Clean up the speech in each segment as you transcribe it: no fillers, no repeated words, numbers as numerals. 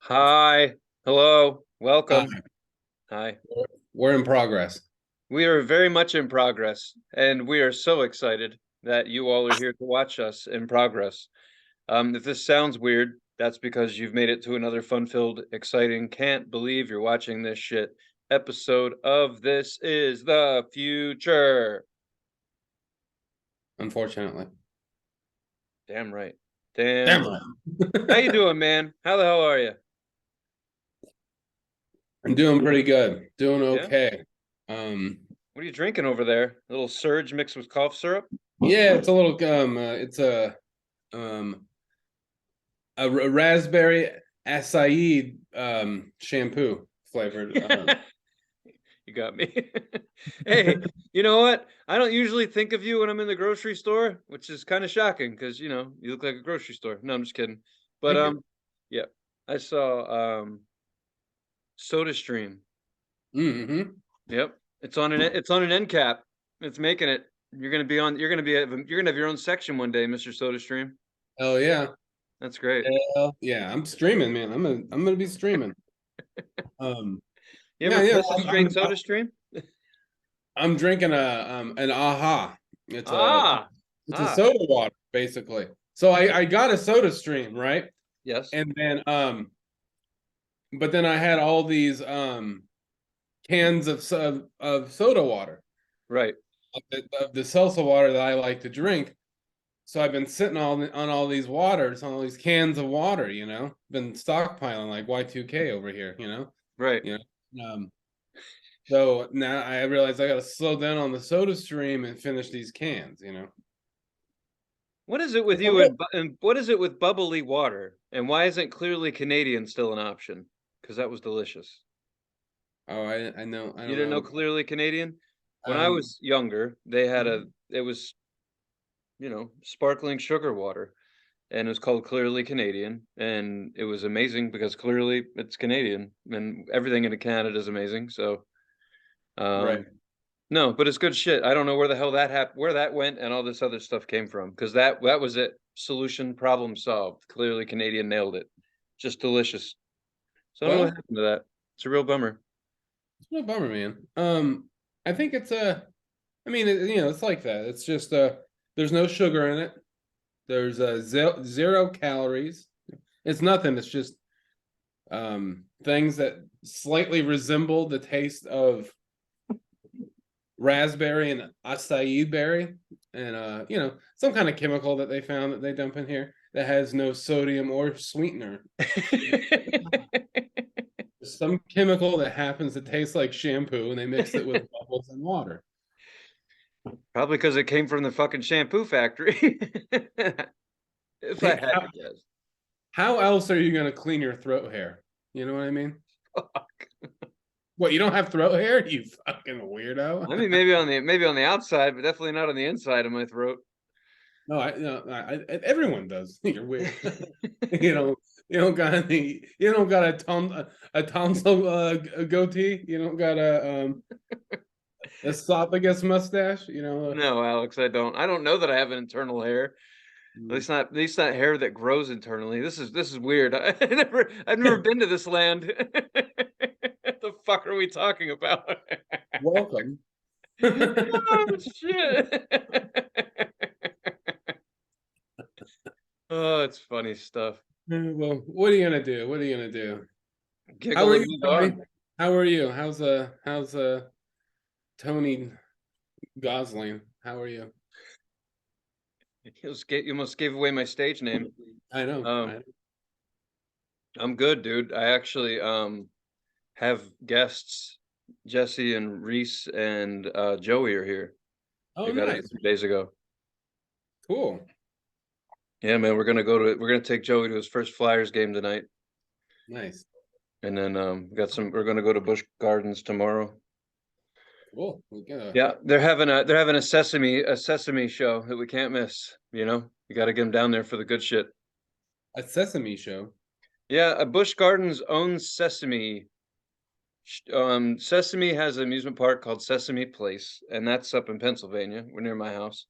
Hi, hello, Uh, welcome. Hi. we're in progress. We are very much in progress, and we are so excited that you all are here to watch us in progress. If this sounds weird, that's because you've made it to another fun-filled, exciting, can't believe you're watching this shit episode of This Is the Future. Unfortunately. Damn right. Damn Damn right. How right. you doing, man? How the hell are you? I'm doing pretty good. Doing Yeah? okay. Um, What are you drinking over there? A little Surge mixed with cough syrup? yeah, it's a little it's um a raspberry acai shampoo flavored. You got me. Hey, you know what? I don't usually think of you when I'm in the grocery store, which is kind of shocking because you look like a grocery store. No, I'm just kidding. But Thank you. yeah, I saw SodaStream. Mm-hmm. Yep, it's on an end cap. It's making it. You're gonna have your own section one day, Mr. SodaStream. Oh yeah. That's great. Hell yeah. I'm streaming, man. I'm gonna be streaming. Um, You yeah, ever yeah. press a straight SodaStream? I'm drinking an AHA. It's a Ah, it's a ah, soda water, basically. So I got a soda stream, right? yes, And then but then I had all these cans of soda water, right. of the salsa water that I like to drink. So I've been sitting on all these waters, on all these cans of water, been stockpiling like Y2K over here, Right. you so now I realize I got to slow down on the soda stream and finish these cans. What is it with you and what is it with bubbly water? And why isn't clearly Canadian still an option? Because that was delicious. Oh, I know, I You don't didn't know know. clearly Canadian? When I Um, was younger, it was, sparkling sugar water, and it was called Clearly Canadian, and it was amazing because clearly it's Canadian, and everything in Canada is amazing. So, right. um, no, but it's good shit. I don't know where the hell where that went, and all this other stuff came from. Because that was it. Solution, problem solved. Clearly, Canadian nailed it. Just delicious. So I don't know what Well, happened to that. It's a real bummer. it's a bummer, man. I think it's I mean, it's like that. It's just there's no sugar in it. There's zero calories. It's nothing. It's just things that slightly resemble the taste of raspberry and acai berry, and some kind of chemical that they found that they dump in here that has no sodium or sweetener. Some chemical that happens to taste like shampoo, and they mix it with bubbles and water. Probably because it came from the fucking shampoo factory. If I Hey, had to guess. how else are you going to clean your throat hair? You know what I mean? What, you don't have throat hair? You fucking I weirdo. mean, maybe on the outside, but definitely not on the inside of my throat. No, everyone does. You're weird. you know, you don't got a tonsil goatee. You don't got a esophagus mustache. No, Alex, I don't. I don't know that I have an internal hair. At least not hair that grows internally. This is weird. I've never been to this land. What the fuck are we talking about? Welcome. Oh shit. Oh, it's funny stuff. Well, what are you gonna do? What are you gonna do? How Giggle are and you, move Tony? on. How are you? How's Tony Gosling? How are you? You almost gave away my stage name. I know. Um, I'm good, dude. I actually have guests. Jesse and Reese and Joey are here. Oh, They got in nice. 2 days ago. Cool. Yeah, man, we're gonna take Joey to his first Flyers game tonight. Nice. And then we're gonna go to Busch Gardens tomorrow. Cool. We got Yeah, they're having a Sesame show that we can't miss. You got to get them down there for the good shit. a Sesame show. Yeah, a Busch Gardens owns Sesame. Sesame has an amusement park called Sesame Place, and that's up in Pennsylvania. We're near my house.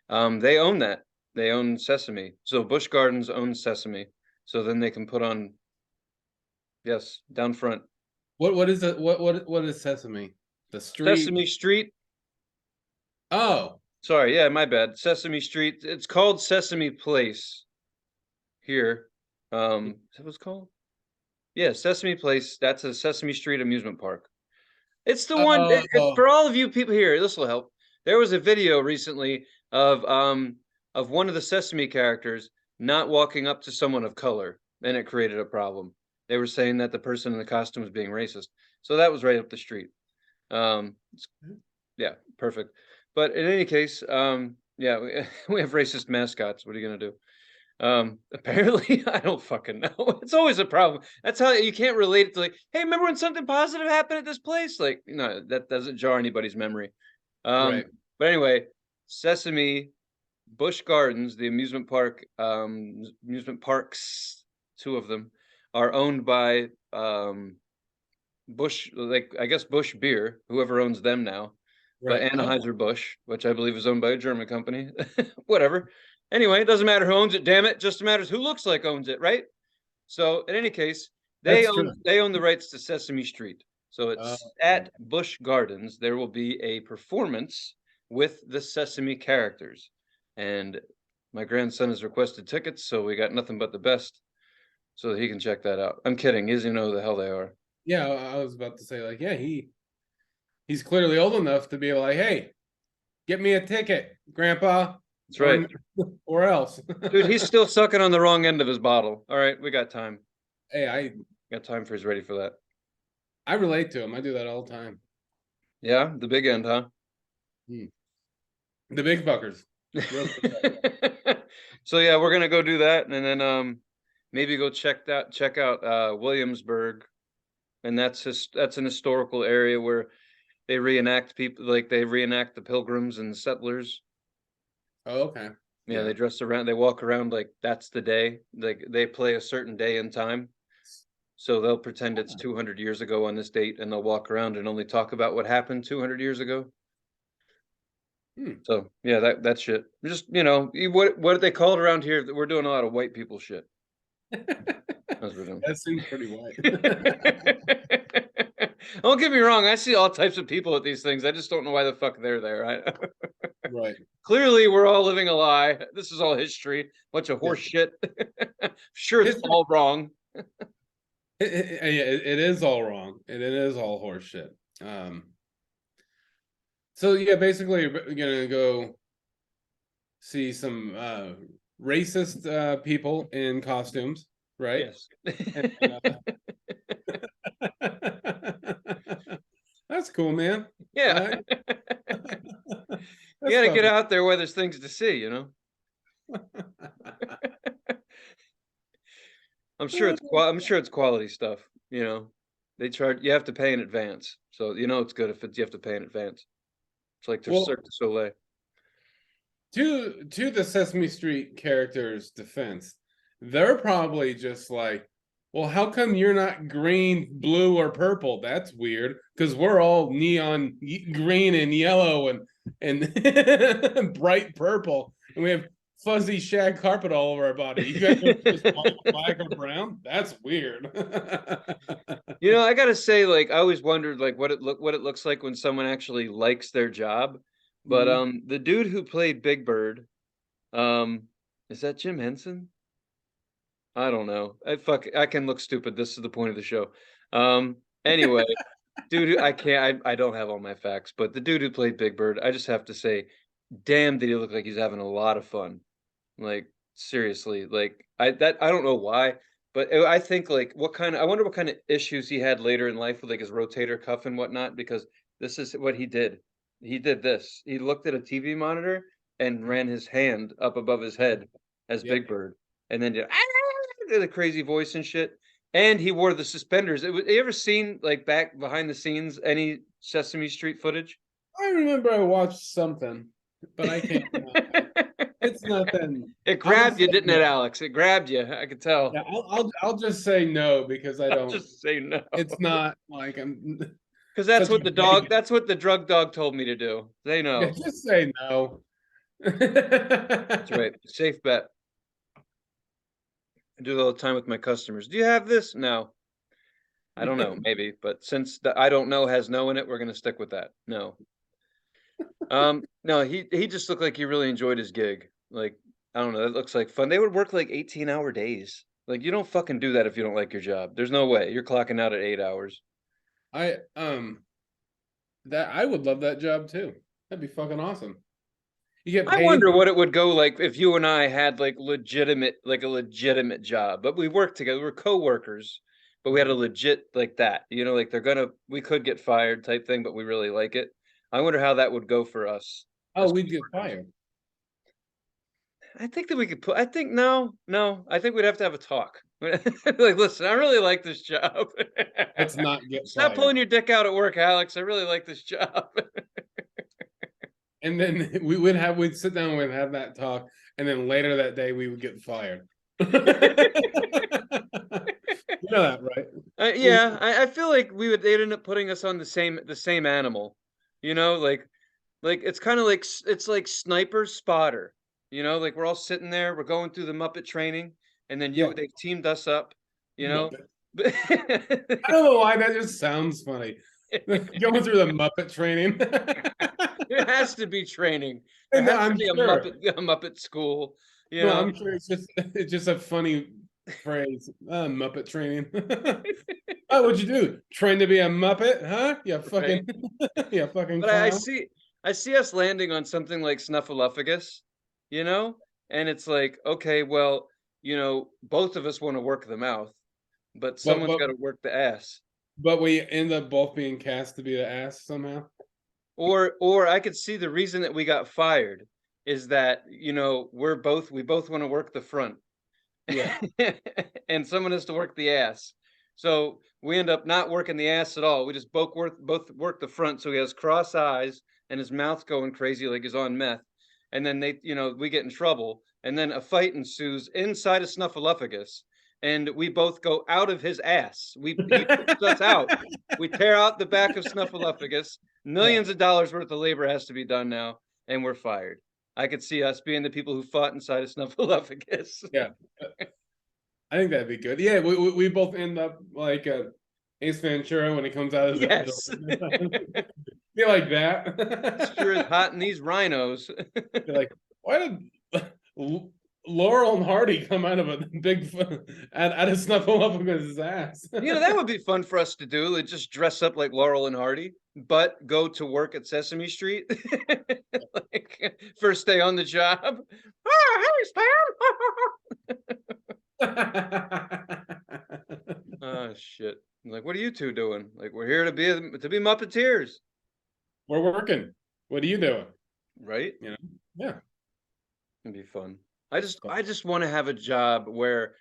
They own that. They own Sesame. So Busch Gardens owns Sesame. So then they can put on Yes, down front. What is it? What is Sesame? The street? Sesame Street. Oh, Sorry, yeah, my bad. Sesame Street. It's called Sesame Place here. Is that what it's called? Yeah, Sesame Place. That's a Sesame Street amusement park. It's the one oh, for all of you people here. This will help. There was a video recently of one of the Sesame characters not walking up to someone of color, and it created a problem. They were saying that the person in the costume was being racist. So that was right up the street. Um, yeah, perfect. But in any case, yeah, we have racist mascots. What are you gonna do? Apparently, I don't fucking know. It's always a problem. That's how you can't relate it to like, hey, remember when something positive happened at this place? Like, no, that doesn't jar anybody's memory. Um, right. but anyway, Sesame, Busch Gardens, the amusement parks, two of them, are owned by Busch, like I guess Busch Beer, whoever owns them now, but Right. Oh, Anheuser-Busch, which I believe is owned by a German company. Whatever. Anyway, it doesn't matter who owns it, damn it. Just matters who looks like owns it, right? So in any case, that's true. they own the rights to Sesame Street. So Uh, it's at Busch Gardens. There will be a performance with the Sesame characters, and my grandson has requested tickets, so we got nothing but the best, so that he can check that out. I'm kidding. He doesn't even know who the hell they are. yeah, I was about to say like, yeah, he's clearly old enough to be able like, hey, get me a ticket, Grandpa, That's right. or else. Dude, he's still sucking on the wrong end of his bottle. All right, we got time. Hey, I Got time for he's ready for that. I relate to him. I do that all the time. Yeah, the big end, huh? The big fuckers. Real So yeah, we're gonna go do that, and then maybe go check out Williamsburg, and that's an historical area where they reenact people, like they reenact the Pilgrims and settlers. Oh, okay. Yeah, Yeah. they dress around, they walk around like that's the day. Like they play a certain day and time. So they'll pretend it's 200 years ago on this date, and they'll walk around and only talk about what happened 200 years ago. Hmm. So yeah, that shit. Just what they call it around here. We're doing a lot of white people shit. That's what we're doing. That seems pretty white. Don't get me wrong. I see all types of people at these things. I just don't know why the fuck they're there. Right. Clearly, we're all living a lie. This is all history. Bunch of horse shit. Sure, it's all wrong. It is all wrong, and it is all horseshit. So yeah, basically, you're gonna go see some racist people in costumes, right? Yes. That's cool, man. Yeah. You That's gotta get fun. out there where there's things to see. I'm sure it's quality stuff. They charge. You have to pay in advance, so it's good if you have to pay in advance. It's like to Well, Cirque du Soleil. to the Sesame Street characters' defense, they're probably just like, well, how come you're not green, blue, or purple? That's weird because we're all neon green and yellow and bright purple, and we have fuzzy shag carpet all over our body. You guys are just black or brown? That's weird. I gotta say, like, I always wondered, like, what it looks like when someone actually likes their job. But Mhm. the dude who played Big Bird, um, is that Jim Henson? I don't know. I can look stupid. This is the point of the show. Anyway, I can't. I don't have all my facts, but the dude who played Big Bird, I just have to say, damn, did he look like he's having a lot of fun. Like seriously, like I don't know why, but I think like I wonder what kind of issues he had later in life with like his rotator cuff and whatnot, because this is what he did. He did this. He looked at a TV monitor and ran his hand up above his head as Yep. Big Bird, and then did a crazy voice and shit. And he wore the suspenders. You ever seen like back behind the scenes any Sesame Street footage? I remember I watched something, but I can't. It's nothing. It I'll grabbed say you, didn't it, no. Alex? It grabbed you. I could tell. Yeah, I'll just say no because I I'll don't. just say no. It's not like I'm Because such a baby. that's what the drug dog told me to do. They Yeah, know. just say no. That's right. Safe bet. I do it all the time with my customers. Do you have this? No. I don't know, maybe, but since the I don't know has no in it, we're gonna stick with that. No. No, he just looked like he really enjoyed his gig. Like, I don't know, it looks like fun. They would work like 18-hour days. Like, you don't fucking do that if you don't like your job. There's no way. You're clocking out at 8 hours. I that I would love that job too. That'd be fucking awesome. You get I paid. wonder what it would go like if you and I had like a legitimate job, but we worked together. We're coworkers, but we had a legit like that. You know, like we could get fired type thing, but we really like it. I wonder how that would go for us Oh, as we'd get coworkers. fired. I think that we could put. I think no. I think we'd have to have a talk. Like, listen, I really like this job. Let's not get Stop fired. pulling your dick out at work, Alex. I really like this job. And then we'd sit down and we'd have that talk, and then later that day we would get fired. You know that, right? Yeah, I feel like they'd end up putting us on the same animal, you know, like it's kind of like it's like sniper spotter, you know, like we're all sitting there, we're going through the Muppet training, and then Yeah. they've teamed us up, you know. Muppet. But I don't know why that just sounds funny. Going through the Muppet training. There has to be training. There No, has to I'm be sure. A Muppet school, you No, know. I'm sure it's just a funny phrase. Muppet training. Oh, what'd you do? Train to be a Muppet, huh? You Right? fucking, you fucking But I clown. see us landing on something like Snuffleupagus, you know? And it's like, okay, well, you know, both of us want to work the mouth, but But someone's but got to work the ass. but we end up both being cast to be the ass somehow. Or I could see the reason that we got fired is that, you know, we both want to work the front. Yeah. And someone has to work the ass. So we end up not working the ass at all. We just both work the front. So he has cross eyes and his mouth's going crazy like he's on meth. And then we get in trouble. And then a fight ensues inside of Snuffleupagus. And we both go out of his ass. He pushes us out. We tear out the back of Snuffleupagus. Yeah. Millions of dollars worth of labor has to be done now, and we're fired. I could see us being the people who fought inside of Snuffleupagus. Yeah. I think that'd be good. Yeah, we both end up like Ace Ventura when he comes out of that Yes. door. Be like that. Sure is hot in these rhinos. Be like, why did Laurel and Hardy come out of a big out of Snuffleupagus' ass? You know, that would be fun for us to do. Like just dress up like Laurel and Hardy, but go to work at Sesame Street. Like first day on the job. Oh, hey, Stan. Oh shit. I'm like, what are you two doing? Like, we're here to be Muppeteers. We're working. What are you doing? Right? You know? Yeah. It'd be fun. I just want to have a job where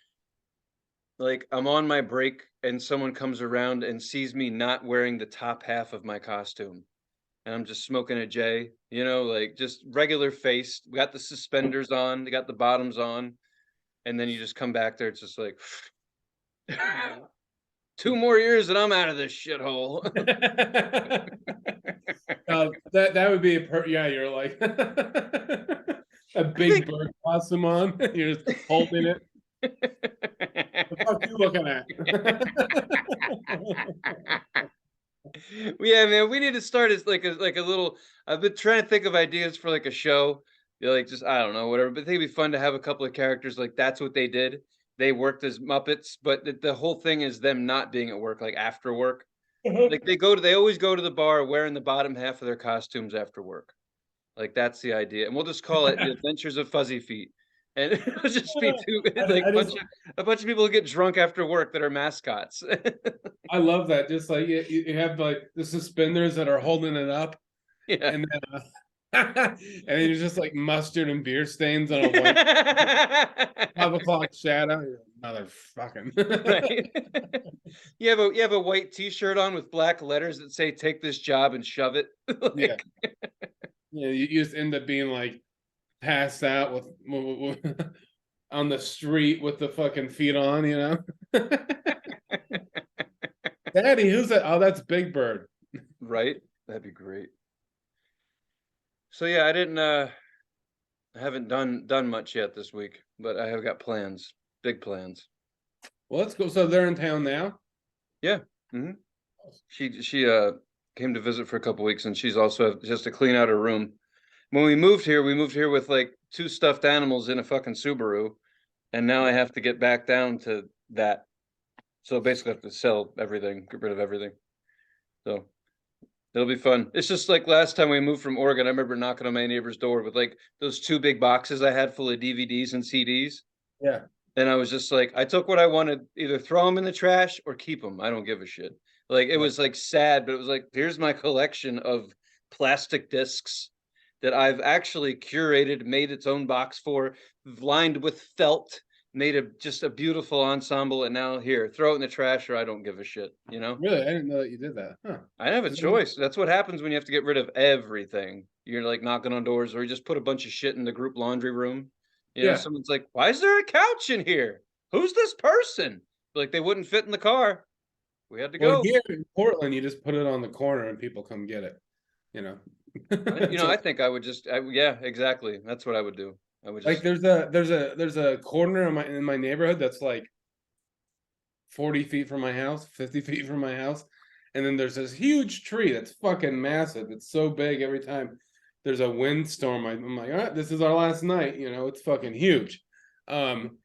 like I'm on my break and someone comes around and sees me not wearing the top half of my costume. And I'm just smoking a J, you know, like just regular face. We got the suspenders on, they got the bottoms on, and then you just come back there, it's just like 2 more years and I'm out of this shithole. That would be yeah, you're like a big bird costume on. You're just holding it. The fuck you looking at? Yeah, man, we need to start as like a little. I've been trying to think of ideas for like a show. You like just I don't know whatever, but I think it'd be fun to have a couple of characters like that's what they did. They worked as Muppets, but the whole thing is them not being at work, like after work. Like they always go to the bar wearing the bottom half of their costumes after work. Like that's the idea, and we'll just call it the Adventures of Fuzzy Feet, and it'll just be like I just a bunch of people who get drunk after work that are mascots. I love that. Just like you have like the suspenders that are holding it up, Yeah. and then and then it's just like mustard and beer stains on a white 5 o'clock shadow. Motherfucking Right. You have a white T-shirt on with black letters that say "Take this job and shove it." yeah. Like, Yeah, you just end up being like passed out on the street with the fucking feet on, you know. Daddy, who's that? Oh, that's Big Bird. right? That'd be great. So yeah, I haven't done much yet this week, but I have got plans, big plans. Well, let's go. So they're in town now. Yeah, Hmm. She came to visit for a couple weeks, and she's also just to clean out her room. When we moved here with like 2 stuffed animals in a fucking Subaru, and now I have to get back down to that. So basically, I have to sell everything, get rid of everything. So it'll be fun. It's just like last time we moved from Oregon, I remember knocking on my neighbor's door with like those 2 big boxes I had full of DVDs and CDs. Yeah. And I was just like, I took what I wanted, either throw them in the trash or keep them. I don't give a shit. Like it Right. was like sad, but it was like, here's my collection of plastic discs that I've actually curated, made its own box for, lined with felt, made just a beautiful ensemble. And now here, throw it in the trash or I don't give a shit, you know? Really, I didn't know that you did that. Huh? I have a 'Cause I'm- choice. That's what happens when you have to get rid of everything. You're like knocking on doors, or you just put a bunch of shit in the group laundry room. You know, Yeah. someone's like, "Why is there a couch in here? Who's this person?" Like they wouldn't fit in the car. We had to Well, go. here in Portland, you just put it on the corner and people come get it. You know. I So, think I would yeah, exactly. That's what I would do. I would like just, there's a corner in my neighborhood that's like 40 feet from my house, 50 feet from my house. And then there's this huge tree that's fucking massive. It's so big every time there's a windstorm. I'm like, all right, this is our last night. It's fucking huge. Um,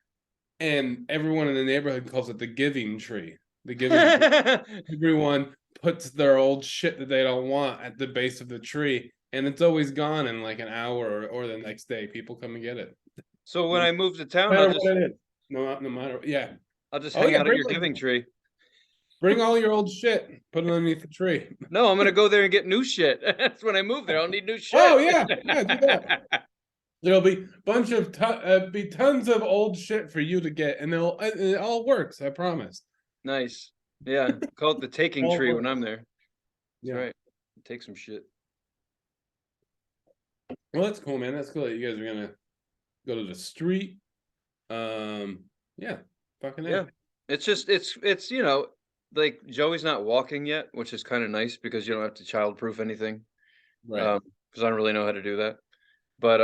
and everyone in the neighborhood calls it the giving tree. The giving tree. Everyone puts their old shit that they don't want at the base of the tree, and it's always gone in like an hour or the next day. People come and get it. So when No I move to town, matter what it is. No matter. Yeah. I'll just Oh hang yeah. out at your giving tree. Bring all your old shit. Put it underneath the tree. No, I'm gonna go there and get new shit. That's when I move there. I'll need new Oh shit. yeah, yeah, do that. There'll be be tons of old shit for you to get, and it all works. I promise. Nice. Yeah, call it the taking All tree when works. I'm there. That's Yeah. right. Take some shit. Well, that's cool, man. That's cool that you guys are gonna go to the street. Yeah, fucking Yeah. A. It's just like Joey's not walking yet, which is kind of nice because you don't have to childproof anything. Right. Because I don't really know how to do that. But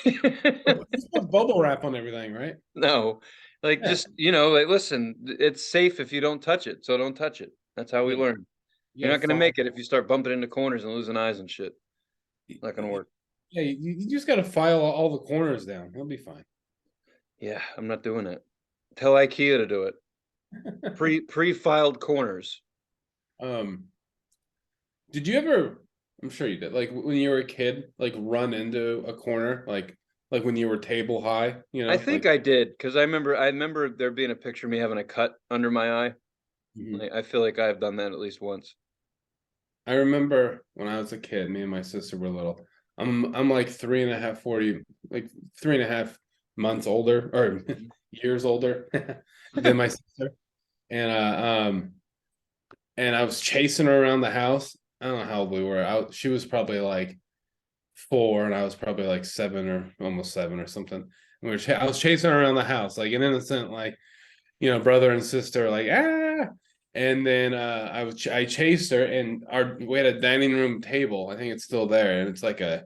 Just put bubble wrap on everything, right? no. Like Yeah. just, like listen, it's safe if you don't touch it, so don't touch it. That's how we Yeah. learn. You You're gotta not gonna follow. make it if you start bumping into corners and losing eyes and shit. Not gonna work. Yeah, you just gotta file all the corners down. It'll be fine. Yeah, I'm not doing it. Tell IKEA to do it. Pre-filed corners. Um, did you ever? I'm sure you did. Like when you were a kid, like run into a corner, like when you were table high. I think Like. I did because I remember there being a picture of me having a cut under my eye. Mhm. I feel like I've done that at least once. I remember when I was a kid, me and my sister were little. I'm like 3.5 older or Mhm. years older than my sister, and and I was chasing her around the house. I don't know how old we were. She was probably like 4, and I was probably like 7 or almost 7 or something. I was chasing her around the house like an innocent like brother and sister, like and then I chased her, and we had a dining room table. I think it's still there, and it's like a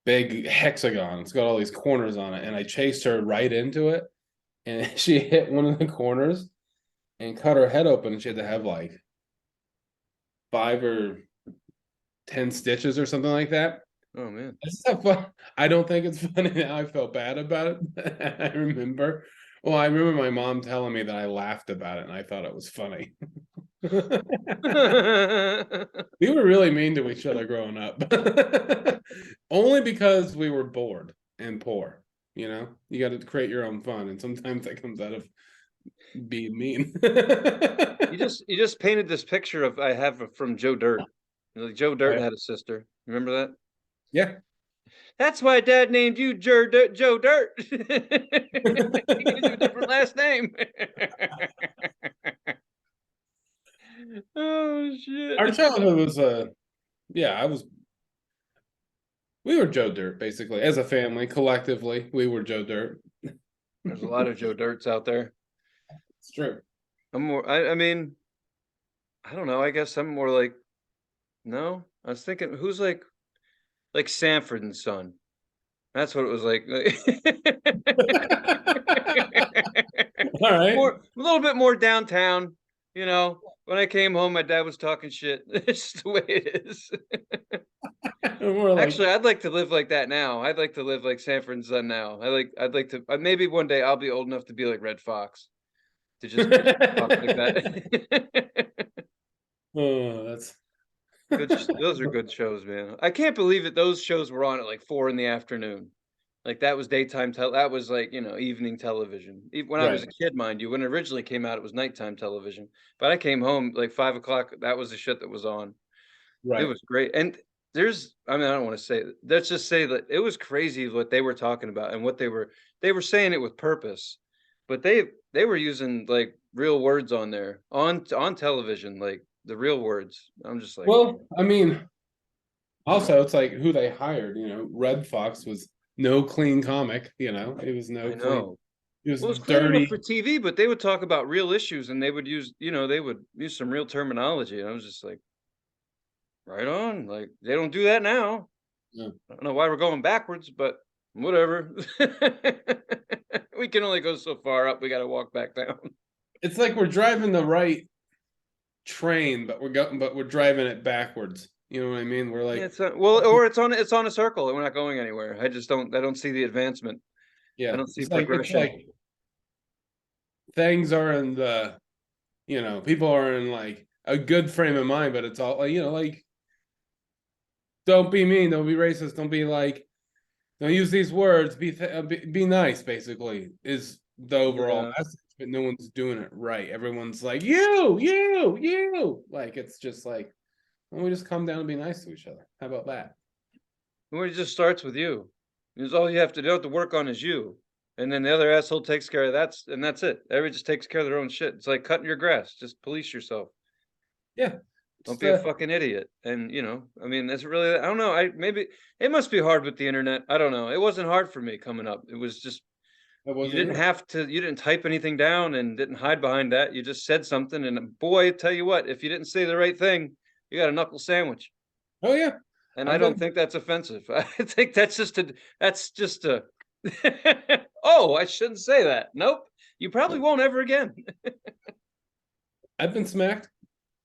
big hexagon. It's got all these corners on it, and I chased her right into it, and she hit one of the corners and cut her head open, and she had to have like 5 or 10 stitches or something like that. Oh man. It's not fun. I don't think it's funny now. I felt bad about it. I remember. Well, I remember my mom telling me that I laughed about it, and I thought it was funny. We were really mean to each other growing up. Only because we were bored and poor. You got to create your own fun, and sometimes that comes out of being mean. You just painted this picture of I have from Joe Dirt. Like Joe Dirt Right. had a sister. Remember that? Yeah. That's why Dad named you Joe Dirt. He gives you a different last name. Oh Our shit. childhood was yeah, we were Joe Dirt basically as a family collectively. We were Joe Dirt. There's a lot of Joe Dirts out there. It's true. I mean, I don't know. I guess I'm more like no. I was thinking who's like Sanford and Son. That's what it was like. All right. More a little bit more downtown, you know, when I came home, my dad was talking shit. It's just the way it is. We're like, Actually, I'd like to live like that now. I'd like to live like Sanford and Son now. I'd like to maybe one day I'll be old enough to be like Red Fox, to just talk like that. oh, that's Those are good shows, man. I can't believe it. Those shows were on at like 4 in the afternoon. Like that was that was like, evening television. When I was right, a kid, mind you, when it originally came out, it was nighttime television. But I came home like 5 o'clock. That was the shit that was on. It right. was great. And I mean, I don't want to say, let's just say that it was crazy what they were talking about and what they were saying it with purpose, but they were using like real words on there on television, like the real words. I'm just like, Well, I mean, also it's like who they hired. Red Fox was no clean comic. It was no I clean. know. It was Well, it's clean enough dirty. for TV, but they would talk about real issues and they would use some real terminology. And I was just like, right on. Like they don't do that now. Yeah. I don't know why we're going backwards, but whatever. We can only go so far up. We got to walk back down. It's like we're driving the right train, but we're driving it backwards. You know what I mean? We're Yeah, like, it's well, or it's on a circle, and we're not going anywhere. I don't see the advancement. I yeah, don't see it's progression. like things are in people are in like a good frame of mind, but it's all like don't be mean, don't be racist, don't use these words, be nice. Basically, is the overall Yeah. message, but no one's doing it right. Everyone's like you. Like it's just like, why don't we just come down and be nice to each other? How about that? Well, it just starts with you. Because all you have to do to work on is you, and then the other asshole takes care of and that's it. Everybody just takes care of their own shit. It's like cutting your grass. Just police yourself. Yeah, Don't just be a fucking idiot. And I mean, it's really, I don't know. Maybe it must be hard with the internet. I don't know. It wasn't hard for me coming up. It was just, that you wasn't didn't it. have to, you didn't type anything down and didn't hide behind that. You just said something. And boy, I tell you what, if you didn't say the right thing, you got a knuckle sandwich. Oh yeah, And I I've don't been think that's offensive. I think that's just a, oh, I shouldn't say that. Nope. You probably won't ever again. I've been smacked.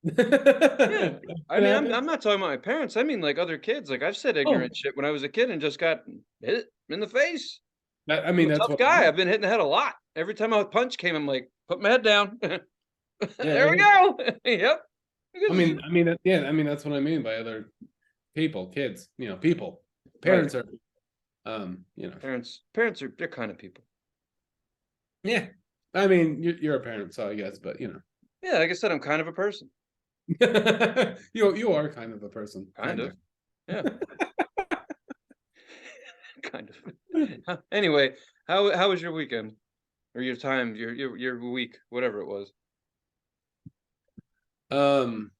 Yeah. It I mean, happened. I'm not talking about my parents. I mean, like other kids. Like I've said Oh, ignorant shit when I was a kid and just got hit in the face. I I'm mean a that's tough what I guy. mean. I've been hit in the head a lot. Every time a punch came, I'm like, put my head down. Yeah, There we go. Yep. yeah, I mean that's what I mean by other people, kids, people. Right. Parents are, Parents are they're kind of people. yeah. I mean, you're a parent, so I guess, but Yeah, like I said, I'm kind of a person. you are kind of a person, Kind kind of. of. Yeah, kind of. Anyway, how was your weekend? Or your time, your week, whatever it was. Um,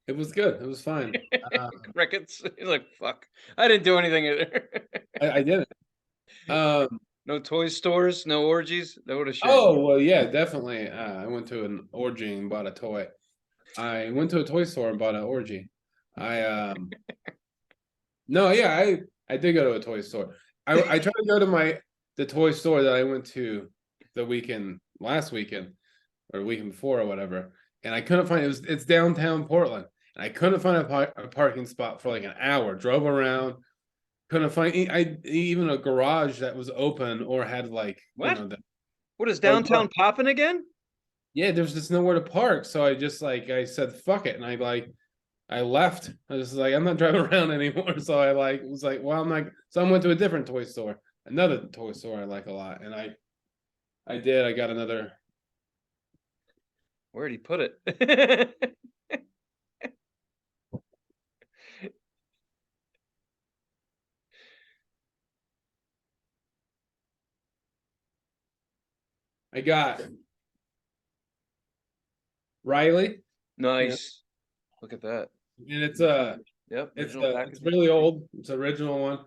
it was good. It was fine. Crickets. He's like, fuck. I didn't do anything either. I did it. No toy stores, no orgies. That would have shame. Oh well, yeah, definitely. I went to an orgy and bought a toy. I went to a toy store and bought an orgy. I No, yeah, I did go to a toy store. I tried to go to the toy store that I went to last weekend or weekend before or whatever, and I couldn't find it's downtown Portland, and I couldn't find a parking spot for like an hour. Drove around, couldn't find even a garage that was open or had like What? the What is or park. downtown popping again? Yeah, there's just nowhere to park, so I just I said fuck it, and I left. I was like, I'm not driving around anymore. So I was like, well, I'm not. So I went to a different toy store, another toy store I like a lot, and I did. I got another. Where'd he put it? I got Riley. Yeah, Nice. Look at that. and Yep, it's original it's packaging. really old. It's an original one.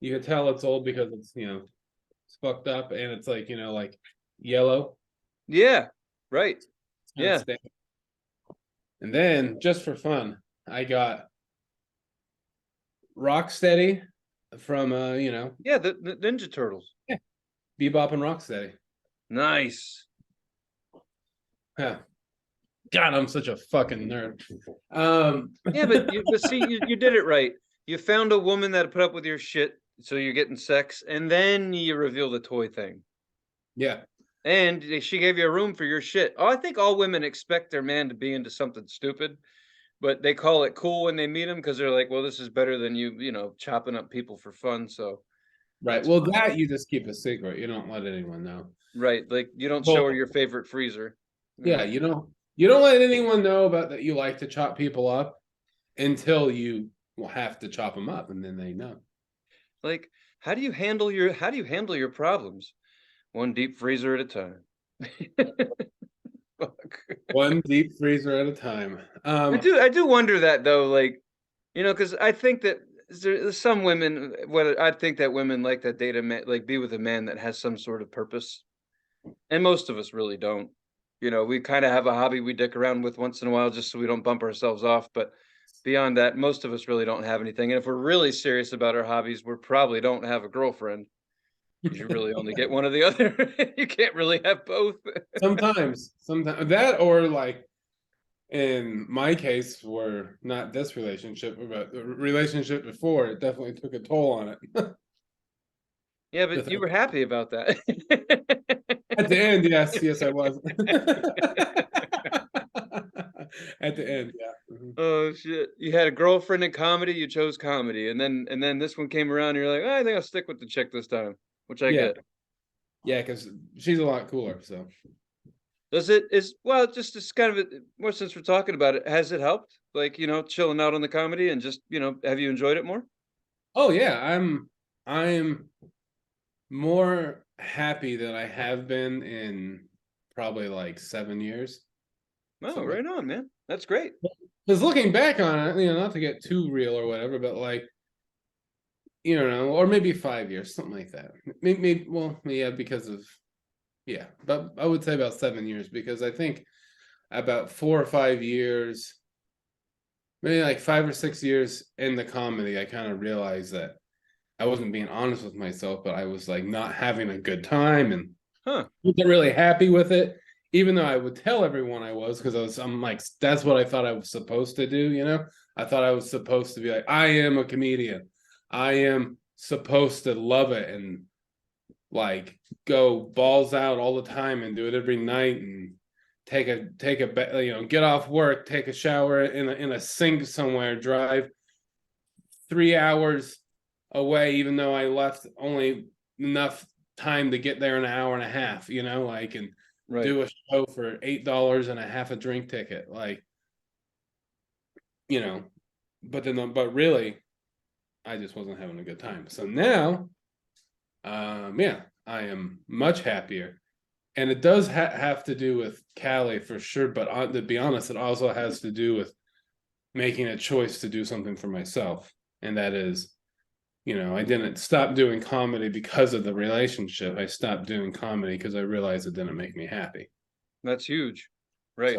You can tell it's old because it's fucked up and it's like yellow. Yeah, right. It's kind of Yeah. stained. And then just for fun, I got Rocksteady from Yeah, the Ninja Turtles. yeah, Bebop and Rocksteady. Nice. Yeah. God, I'm such a fucking nerd. Yeah, but see, you did it right. You found a woman that put up with your shit, so you're getting sex, and then you reveal the toy thing. Yeah. And she gave you a room for your shit. Oh, I think all women expect their man to be into something stupid, but they call it cool when they meet him because they're like, well, this is better than you chopping up people for fun. So Right. that's Well, fine. that you just keep a secret. You don't let anyone know. Right. Like you don't show her Well, your favorite freezer. yeah, you don't let anyone know about that you like to chop people up until you will have to chop them up, and then they know. Like, how do you handle your problems? One deep freezer at a time. Fuck. One deep freezer at a time. I do wonder that though, like, because I think that there's some women, what I think that women like that date a man, like be with a man that has some sort of purpose, and most of us really don't. We kind of have a hobby we dick around with once in a while just so we don't bump ourselves off, but beyond that, most of us really don't have anything. And if we're really serious about our hobbies, we probably don't have a girlfriend. You really only get one or the other. You can't really have both. sometimes that, or like in my case, for not this relationship, but the relationship before, it definitely took a toll on it. Yeah, but you were happy about that. At the end, yes, I was. At the end, yeah. Mhm. Oh shit! You had a girlfriend in comedy. You chose comedy, and then this one came around. And you're like, oh, I think I'll stick with the chick this time, which I Yeah, get. yeah, because she's a lot cooler. So, Does it is well, just as kind of more since we're talking about it, has it helped? Like chilling out on the comedy and just have you enjoyed it more? oh yeah, I'm more happy than I have been in probably like 7 years, Oh, something like. right on, man. That's great. Because looking back on it, not to get too real or whatever, but like, or maybe 5 years, something like that. Maybe well, yeah, because of, yeah, but I would say about 7 years, because I think about 4 or 5 years, maybe like 5 or 6 years in the comedy, I kind of realized that I wasn't being honest with myself, but I was like not having a good time and Huh. wasn't really happy with it, even though I would tell everyone I was, because I'm like, that's what I thought I was supposed to do. I thought I was supposed to be like, I am a comedian. I am supposed to love it and like go balls out all the time and do it every night and get off work, take a shower in a sink somewhere, drive 3 hours away, even though I left only enough time to get there in an hour and a half, and Right. do a show for $8 and a half a drink ticket. Like, you know, but really, I just wasn't having a good time. So now, yeah, I am much happier. And it does have to do with Cali for sure. But to be honest, it also has to do with making a choice to do something for myself. And that is, I didn't stop doing comedy because of the relationship. I stopped doing comedy because I realized it didn't make me happy. That's huge. Right.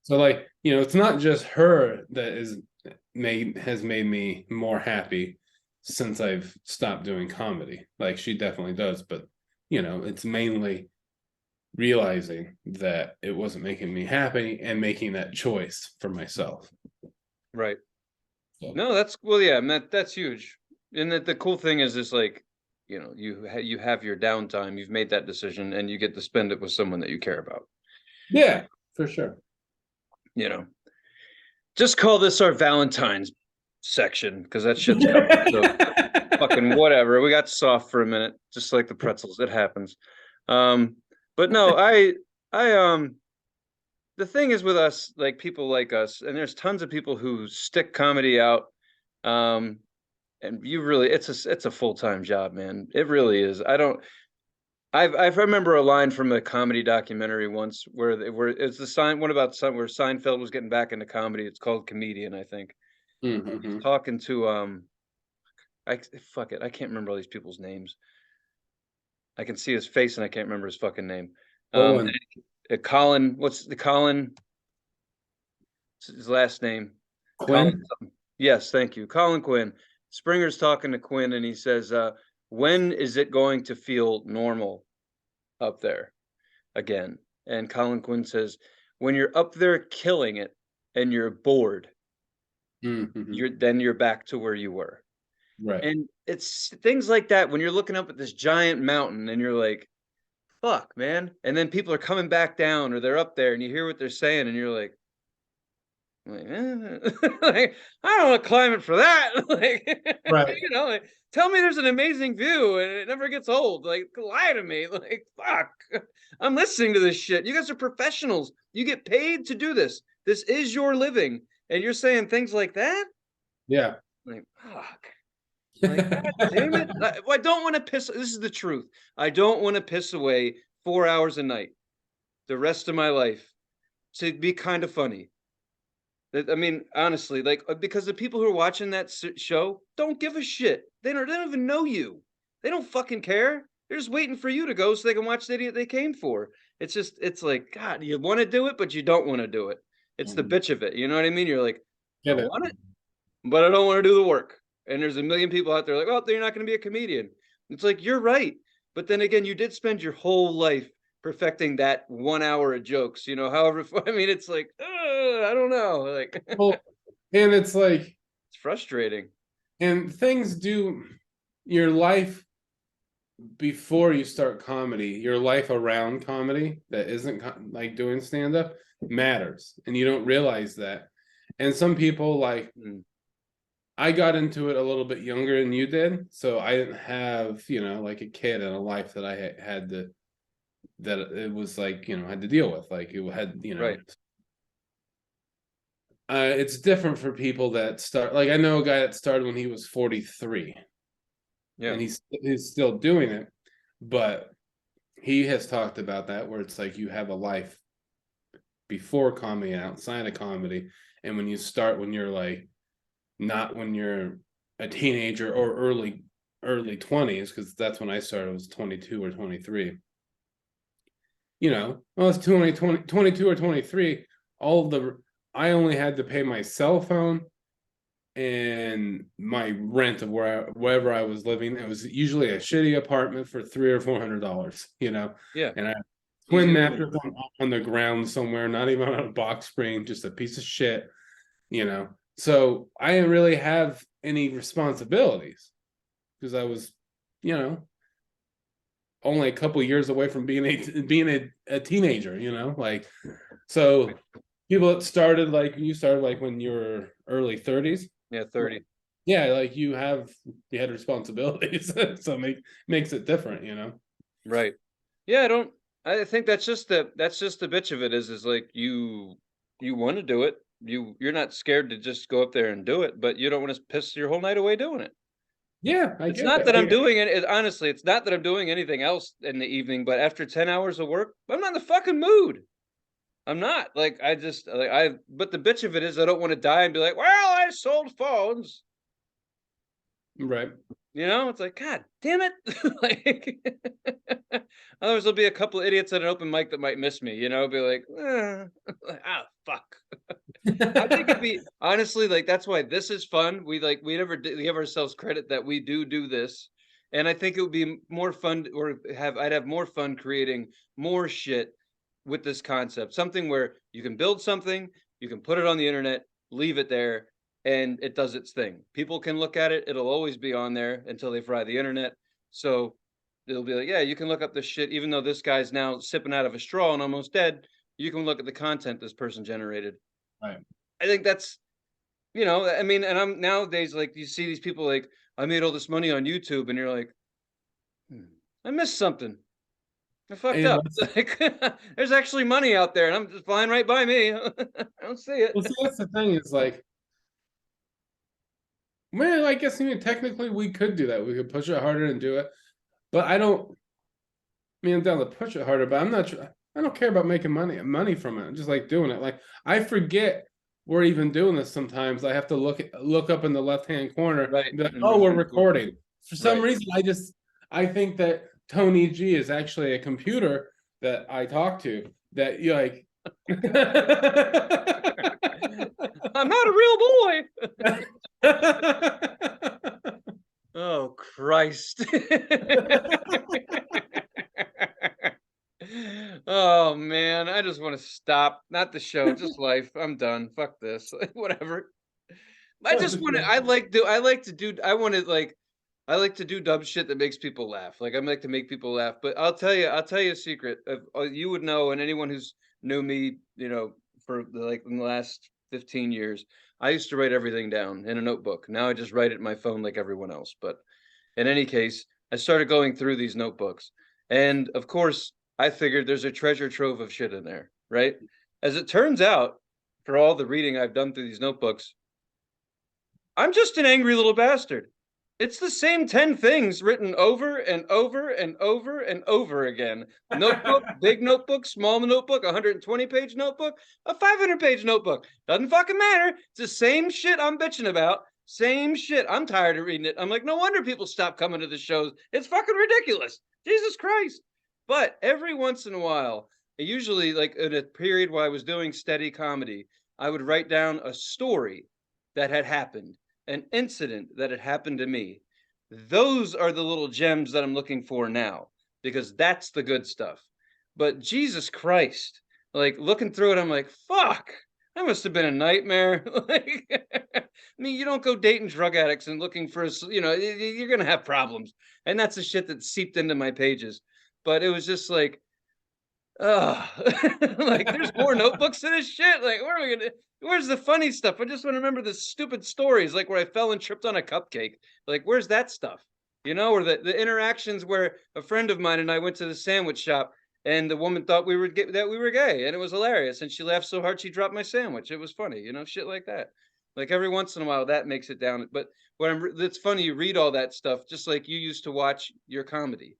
So like, it's not just her that has made me more happy since I've stopped doing comedy. Like, she definitely does, but it's mainly realizing that it wasn't making me happy and making that choice for myself. Right. So, No, that's well, yeah, that's huge. And the cool thing is like, you have your downtime. You've made that decision, and you get to spend it with someone that you care about. yeah, for sure. You know, just call this our Valentine's section because that shit's covered. So fucking whatever. We got soft for a minute, just like the pretzels. It happens. But no, I the thing is with us, like people like us, and there's tons of people who stick comedy out. Um, and you really, it's a full-time job, man. It really is. I remember a line from a comedy documentary once where it's the one about where Seinfeld was getting back into comedy. It's called Comedian, I think. He's Mm-hmm. talking to I fuck it, I can't remember all these people's names. I can see his face and I can't remember his fucking name. Um, Owen. Colin, what's the Colin? What's his last name? Colin. Quinn. Yes, thank you, Colin Quinn. Springer's talking to Quinn and he says, "When is it going to feel normal up there again?" and Colin Quinn says, "When you're up there killing it and you're bored, Mhm. you're back to where you were." Right. And it's things like that when you're looking up at this giant mountain and you're like, "Fuck, man." And then people are coming back down or they're up there and you hear what they're saying and you're like, like, I don't wanna climb it for that. Like, Right. like, tell me there's an amazing view and it never gets old. Like, lie to me. Like, fuck. I'm listening to this shit. You guys are professionals. You get paid to do this. This is your living. And you're saying things like that? Yeah. Like, fuck. Like, god damn it. I don't wanna piss this is the truth. I don't wanna piss away 4 hours a night, the rest of my life, to be kinda funny. I mean, honestly, like, because the people who are watching that show don't give a shit. They don't even know you. They don't fucking care. They're just waiting for you to go so they can watch the idiot they came for. It's like, God, you want to do it, but you don't want to do it. It's the Mhm. bitch of it. You know what I mean? You're like, I Get it. want it, but I don't want to do the work. And there's a million people out there like, oh, you're not going to be a comedian. It's like, you're right. But then again, you did spend your whole life perfecting that 1 hour of jokes, however, I mean, it's like, I don't know. Like, Well, and it's like, it's frustrating. and things do your life before you start comedy, your life around comedy that isn't like doing stand up matters, and you don't realize that. And some people like Mm, I got into it a little bit younger than you did, so I didn't have like a kid and a life that I had to that it was like had to deal with. Like it had right. it's different for people that start. Like I know a guy that started when he was 43, Yeah. and he's still doing it, but he has talked about that where it's like you have a life before comedy and outside of comedy, and when you start when you're like not when you're a teenager or early 20s, because that's when I started. I was 22 or 23. I was 22 or 23. All the I only had to pay my cell phone and my rent of wherever I was living. It was usually a shitty apartment for $300 or $400, Yeah. and I Easy twin living. mattress on the ground somewhere, not even on a box spring, just a piece of shit, So I didn't really have any responsibilities because I was, you know, only a couple years away from being a teenager, like so people that started like you started like when you were early 30s. Yeah, 30. Yeah, like you had responsibilities. So makes it different. Right. Yeah, I think that's just the bitch of it is like you want to do it. You're not scared to just go up there and do it, but you don't want to piss your whole night away doing it. Yeah, I It's get not that. that I'm doing honestly, it's not that I'm doing anything else in the evening, but after 10 hours of work, I'm not in the fucking mood. I'm not. Like I just like I but the bitch of it is I don't want to die and be like, "Well, I sold phones." Right. It's like, God damn it. Like otherwise there'll be a couple idiots at an open mic that might miss me, be like, ah, fuck. I think it'd be honestly like that's why this is fun. We never give ourselves credit that we do this. And I think it would be more fun or I'd have more fun creating more shit with this concept. Something where you can build something, you can put it on the internet, leave it there, and it does its thing. People can look at it, it'll always be on there until they fry the internet. So it'll be like, yeah, you can look up this shit, even though this guy's now sipping out of a straw and almost dead. You can look at the content this person generated. Right. I think that's, I mean, and I'm nowadays like you see these people like, I made all this money on YouTube, and you're like, "Hmm, I missed something. I fucked And up." Like, there's actually money out there, and I'm just flying right by me. I don't see it. well, see, that's the thing is like, well, I guess technically we could do that. We could push it harder and do it, but I don't. I mean, I'm down to push it harder, but I'm not. I don't care about making money from it. I just like doing it. Like I forget we're even doing this sometimes. I have to look up in the left hand corner Right. and be like, And oh, we're we're recording. recording. For some Right. reason, I think that Tony G is actually a computer that I talk to. That you like. I'm not a real boy. Oh Christ. Oh man, I just want to stop. Not the show, just life. I'm done. Fuck this. Whatever. I just want to. I want to like. I like to do dumb shit that makes people laugh. Like I like to make people laugh. But I'll tell you a secret. You would know, and anyone who's knew me, for like in the last 15 years, I used to write everything down in a notebook. Now I just write it in my phone like everyone else. But in any case, I started going through these notebooks, and of course, I figured there's a treasure trove of shit in there, right? As it turns out, for all the reading I've done through these notebooks, I'm just an angry little bastard. It's the same 10 things written over and over and over and over again. Notebook, big notebook, small notebook, 120-page notebook, a 500-page notebook. Doesn't fucking matter. It's the same shit I'm bitching about. Same shit. I'm tired of reading it. I'm like, no wonder people stop coming to the shows. It's fucking ridiculous. Jesus Christ. But every once in a while, usually like in a period where I was doing steady comedy, I would write down a story that had happened, an incident that had happened to me. Those are the little gems that I'm looking for now because that's the good stuff. But Jesus Christ, like looking through it, I'm like, fuck, that must have been a nightmare. Like, I mean, you don't go dating drug addicts and looking for, you're going to have problems. And that's the shit that seeped into my pages. But it was just like, oh, like there's more notebooks to this shit. Like, where are we gonna? Where's the funny stuff? I just want to remember the stupid stories, like where I fell and tripped on a cupcake. Like, where's that stuff? Or the interactions where a friend of mine and I went to the sandwich shop, and the woman thought that we were gay, and it was hilarious. And she laughed so hard she dropped my sandwich. It was funny, shit like that. Like every once in a while, that makes it down. But it's funny, you read all that stuff just like you used to watch your comedy.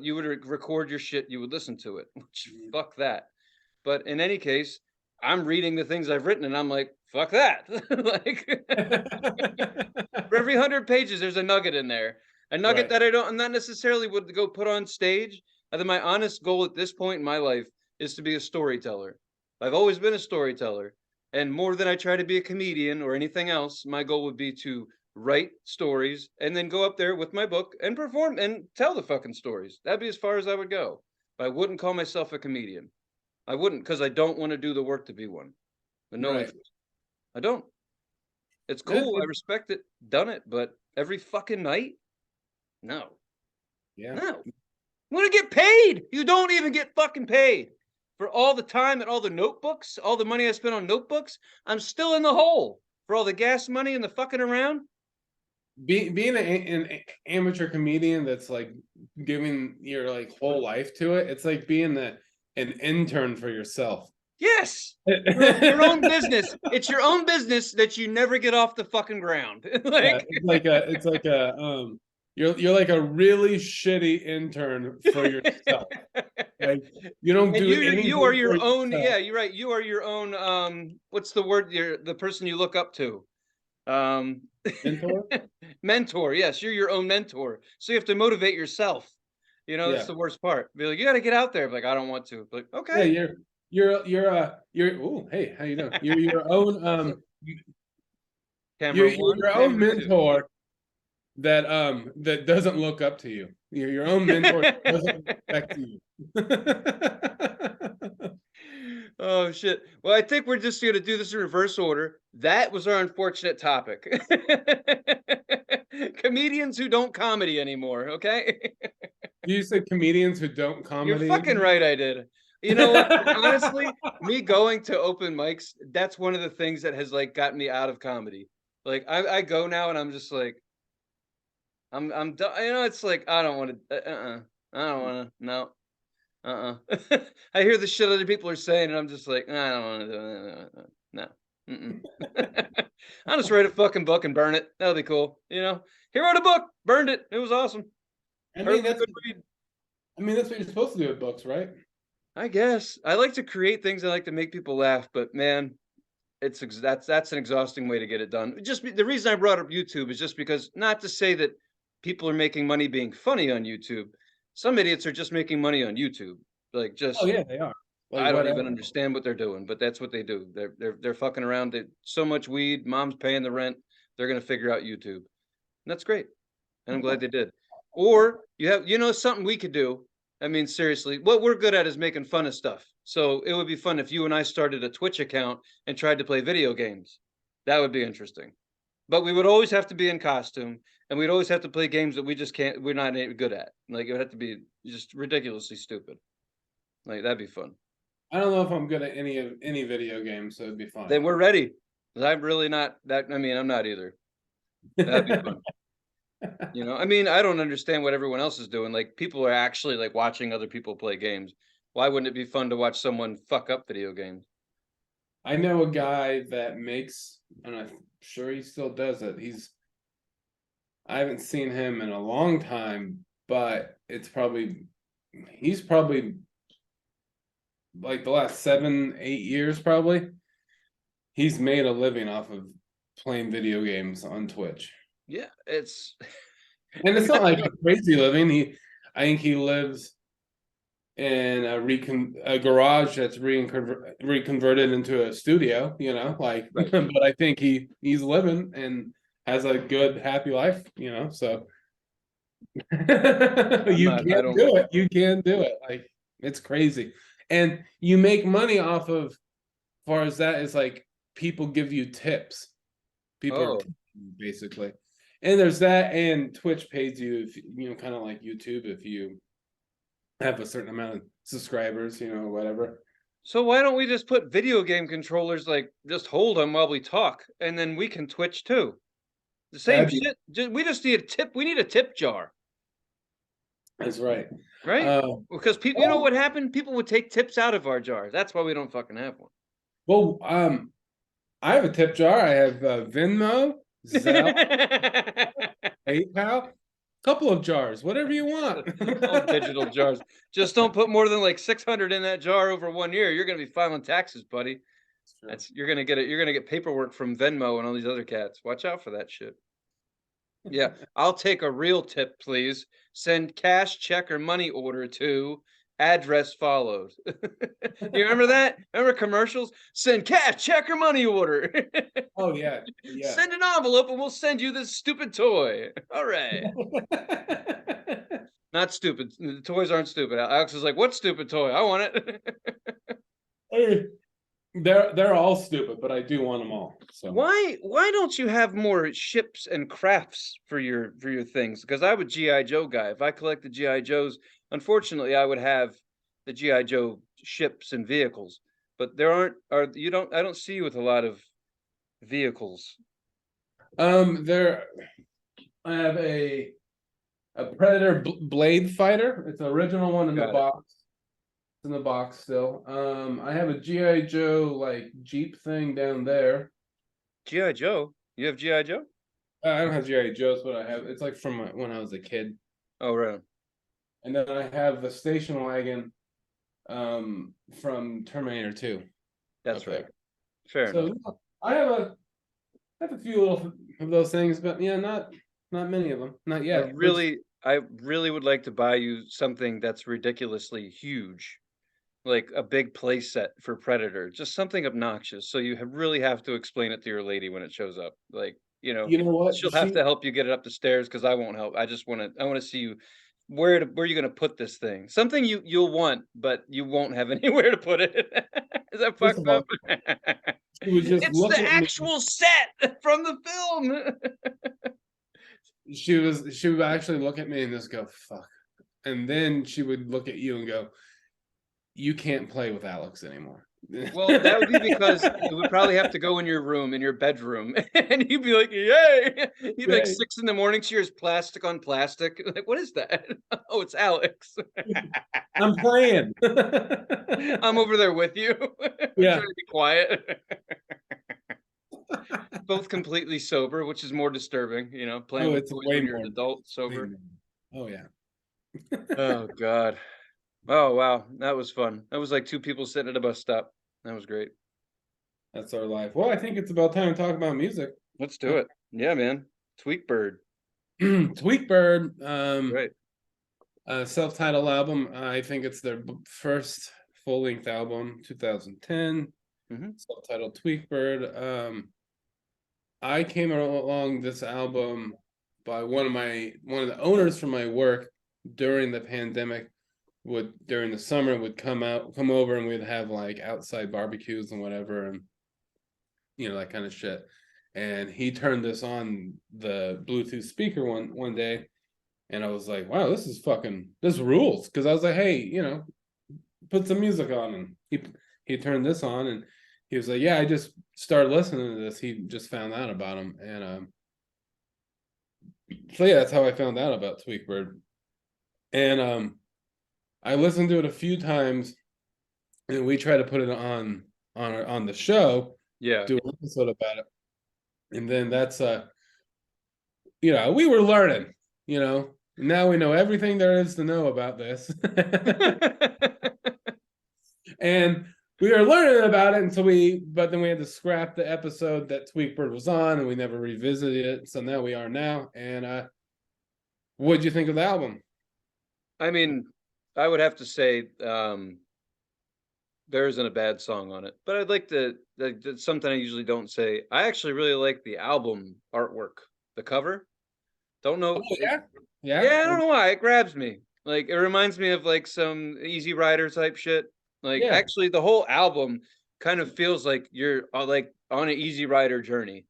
You would record your shit, you would listen to it. Which, fuck that. But in any case, I'm reading the things I've written and I'm like, fuck that. Like for every 100 pages, there's a nugget in there. A nugget Right. that I'm not necessarily would go put on stage. I think my honest goal at this point in my life is to be a storyteller. I've always been a storyteller. And more than I try to be a comedian or anything else, my goal would be to write stories and then go up there with my book and perform and tell the fucking stories. That'd be as far as I would go. But I wouldn't call myself a comedian. I wouldn't, because I don't want to do the work to be one. But no Right. interest. I don't. It's It- cool. I it- respect it. Done it. But every fucking night? No. yeah. No. You want to get paid. You don't even get fucking paid. For all the time and all the notebooks, all the money I spent on notebooks, I'm still in the hole. For all the gas money and the fucking around. Being an amateur comedian that's like giving your like whole life to it, it's like being an intern for yourself. Yes. Your own business. It's your own business that you never get off the fucking ground. Yeah, Like it's like a you're like a really shitty intern for yourself. Like you don't and do you are anything your for own, yourself. yeah, you're right. You are your own what's the word? You're the person you look up to. Um Mentor? mentor. Yes, you're your own mentor. So you have to motivate yourself. That's Yeah. the worst part. Be like, you gotta get out there. Like, I don't want to. Like, Yeah, okay. you're oh hey, how you doing? You're your own Camera you're one, your own camera two. mentor that doesn't look up to you. You're your own mentor that doesn't respect you. Oh shit. Well, I think we're just gonna do this in reverse order. That was our unfortunate topic. Comedians who don't comedy anymore, okay? You said comedians who don't You're comedy fucking anymore? right, I did. You know what? Honestly, me going to open mics, that's one of the things that has like gotten me out of comedy. Like I go now and I'm just like, I'm done. It's like I don't want to. I don't want to. No. I hear the shit other people are saying, and I'm just like, I don't want to do it. No. Mm-mm. I'll just write a fucking book and burn it. That'll be cool. He wrote a book, burned it. It was awesome. I Heard it mean was a that's good read. I mean that's what you're supposed to do with books, right? I guess I like to create things. I like to make people laugh, but man, that's an exhausting way to get it done. The reason I brought up YouTube is just because, not to say that people are making money being funny on YouTube. Some idiots are just making money on YouTube. Like Oh just yeah, they are. Like I don't even whatever. understand what they're doing, but that's what they do. They're fucking around. So much weed, mom's paying the rent. They're gonna figure out YouTube. And that's great. And I'm glad they did. Or something we could do. I mean, seriously, what we're good at is making fun of stuff. So it would be fun if you and I started a Twitch account and tried to play video games. That would be interesting. But we would always have to be in costume, and we'd always have to play games that we just can't. We're not any good at. Like it would have to be just ridiculously stupid. Like that'd be fun. I don't know if I'm good at any video games, so it'd be fine. Then we're ready. 'Cause I'm really not that. I mean, I'm not either. That'd be fun. You know, I mean, I don't understand what everyone else is doing. Like, people are actually like watching other people play games. Why wouldn't it be fun to watch someone fuck up video games? I know a guy that makes, and I'm sure he still does it. I haven't seen him in a long time, but he's probably like the last 7, 8 years, probably. He's made a living off of playing video games on Twitch. Yeah, it's. And it's not like a crazy living. I think he lives in a garage that's reconverted into a studio, like Right. but I think he's living and has a good happy life, so you I can't don't. do it. You can't do it. Like it's crazy. And you make money off of, as far as that is, like people give you tips. People are Oh, tipping you, basically. And there's that, and Twitch pays you if kind of like YouTube, if you have a certain amount of subscribers, whatever. so why don't we just put video game controllers like just hold them while we talk, and then we can Twitch too. The same That'd be shit. We just need a tip. We need a tip jar, That's right. right? Um, Because people, you know oh, what happened? People would take tips out of our jars. That's why we don't fucking have one. well, I have a tip jar. I have Venmo, Zelle, PayPal, couple of jars, whatever you want. All digital jars. Just don't put more than like 600 in that jar over 1 year. You're gonna be filing taxes, buddy. You're gonna get it. You're gonna get paperwork from Venmo and all these other cats. Watch out for that shit. Yeah, I'll take a real tip, please. Send cash, check, or money order to address followed. You remember that? Remember commercials? Send cash, check, or money order. Oh yeah, yeah. Send an envelope and we'll send you this stupid toy. All right. Not stupid. The toys aren't stupid. Alex is like, what stupid toy? I want it. They're all stupid, but I do want them all. So Why don't you have more ships and crafts for your things? Because I'm a GI Joe guy. If I collected GI Joes, unfortunately, I would have the GI Joe ships and vehicles. But there aren't. Are you don't? I don't see you with a lot of vehicles. there I have a Predator Blade Fighter. It's the original one in the Got it. box. It's in the box still. I have a GI Joe like Jeep thing down there. GI Joe. You have GI Joe? I don't have GI Joes, but I have. It's like from when I was a kid. Oh, right. And then I have the station wagon, from Terminator 2. That's up right. there. Fair So enough. yeah, I have a few little of those things, but yeah, not many of them. Not yet. I really would like to buy you something that's ridiculously huge, like a big play set for Predator, just something obnoxious. So you really have to explain it to your lady when it shows up. Like, You know what? she'll have to help you get it up the stairs because I won't help. I want to see you where are you going to put this thing? Something you'll want, but you won't have anywhere to put it. Is that First fucked of up? all, she would just It's look the at me. actual set from the film. She would actually look at me and just go, fuck. And then she would look at you and go, you can't play with Alex anymore. Well, that would be because it would probably have to go in your room, in your bedroom, and you'd be like, "Yay!" You'd be like Yay. 6 in the morning. She hears plastic on plastic. Like, what is that? Oh, it's Alex. I'm playing. I'm over there with you. We're Yeah. trying to be quiet. Both completely sober, which is more disturbing. Playing Oh, with it's toys way when you're more. an adult sober. Oh yeah. Oh God. Oh wow, that was fun. That was like two people sitting at a bus stop. That was great. That's our life. Well, I think it's about time to talk about music. Let's do it. Yeah, man. Tweakbird. Tweakbird, Right. self-titled album. I think it's their first full-length album, 2010. Self-titled Tweakbird. I came along this album by one of the owners from my work during the pandemic would during the summer would come over, and we'd have like outside barbecues and whatever, and that kind of shit. And he turned this on the Bluetooth speaker one day, and I was like, wow, this rules. Because I was like, hey, put some music on, and he turned this on, and he was like, yeah, I just started listening to this. He just found out about him, and so yeah, that's how I found out about Tweakbird. And I listened to it a few times, and we try to put it on the show, Yeah. do an episode about it, and then that's we were learning, now we know everything there is to know about this. And we were learning about it but then we had to scrap the episode that Tweakbird was on, and we never revisited it. So now we are now. And what'd you think of the album? I mean, I would have to say there isn't a bad song on it, but I'd like to. That's something I usually don't say. I actually really like the album artwork, the cover. Don't Oh know. yeah, yeah, Yeah, I don't know why it grabs me. Like it reminds me of like some Easy Rider type shit. Like yeah. actually, the whole album kind of feels like you're like on an Easy Rider journey.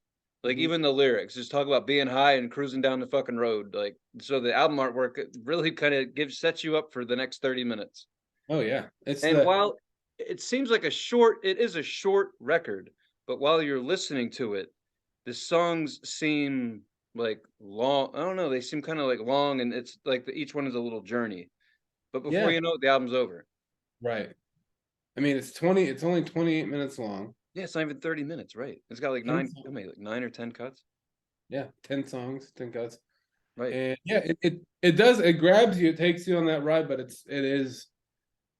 Like Mhm. even the lyrics just talk about being high and cruising down the fucking road. Like so, the album artwork really kind of sets you up for the next 30 minutes. Oh yeah, And while it seems like it is a short record, but while you're listening to it, the songs seem like long. I don't know. They seem kind of like long, and it's like each one is a little journey. But before yeah, you know it, the album's over. right. I mean, it's only 28 minutes long. Yeah, it's not even 30 minutes, right? It's got like 10 nine, songs. how many, like 9 or 10 cuts, Yeah, 10 songs, 10 cuts. right? And yeah, it grabs you, it takes you on that ride, but it is.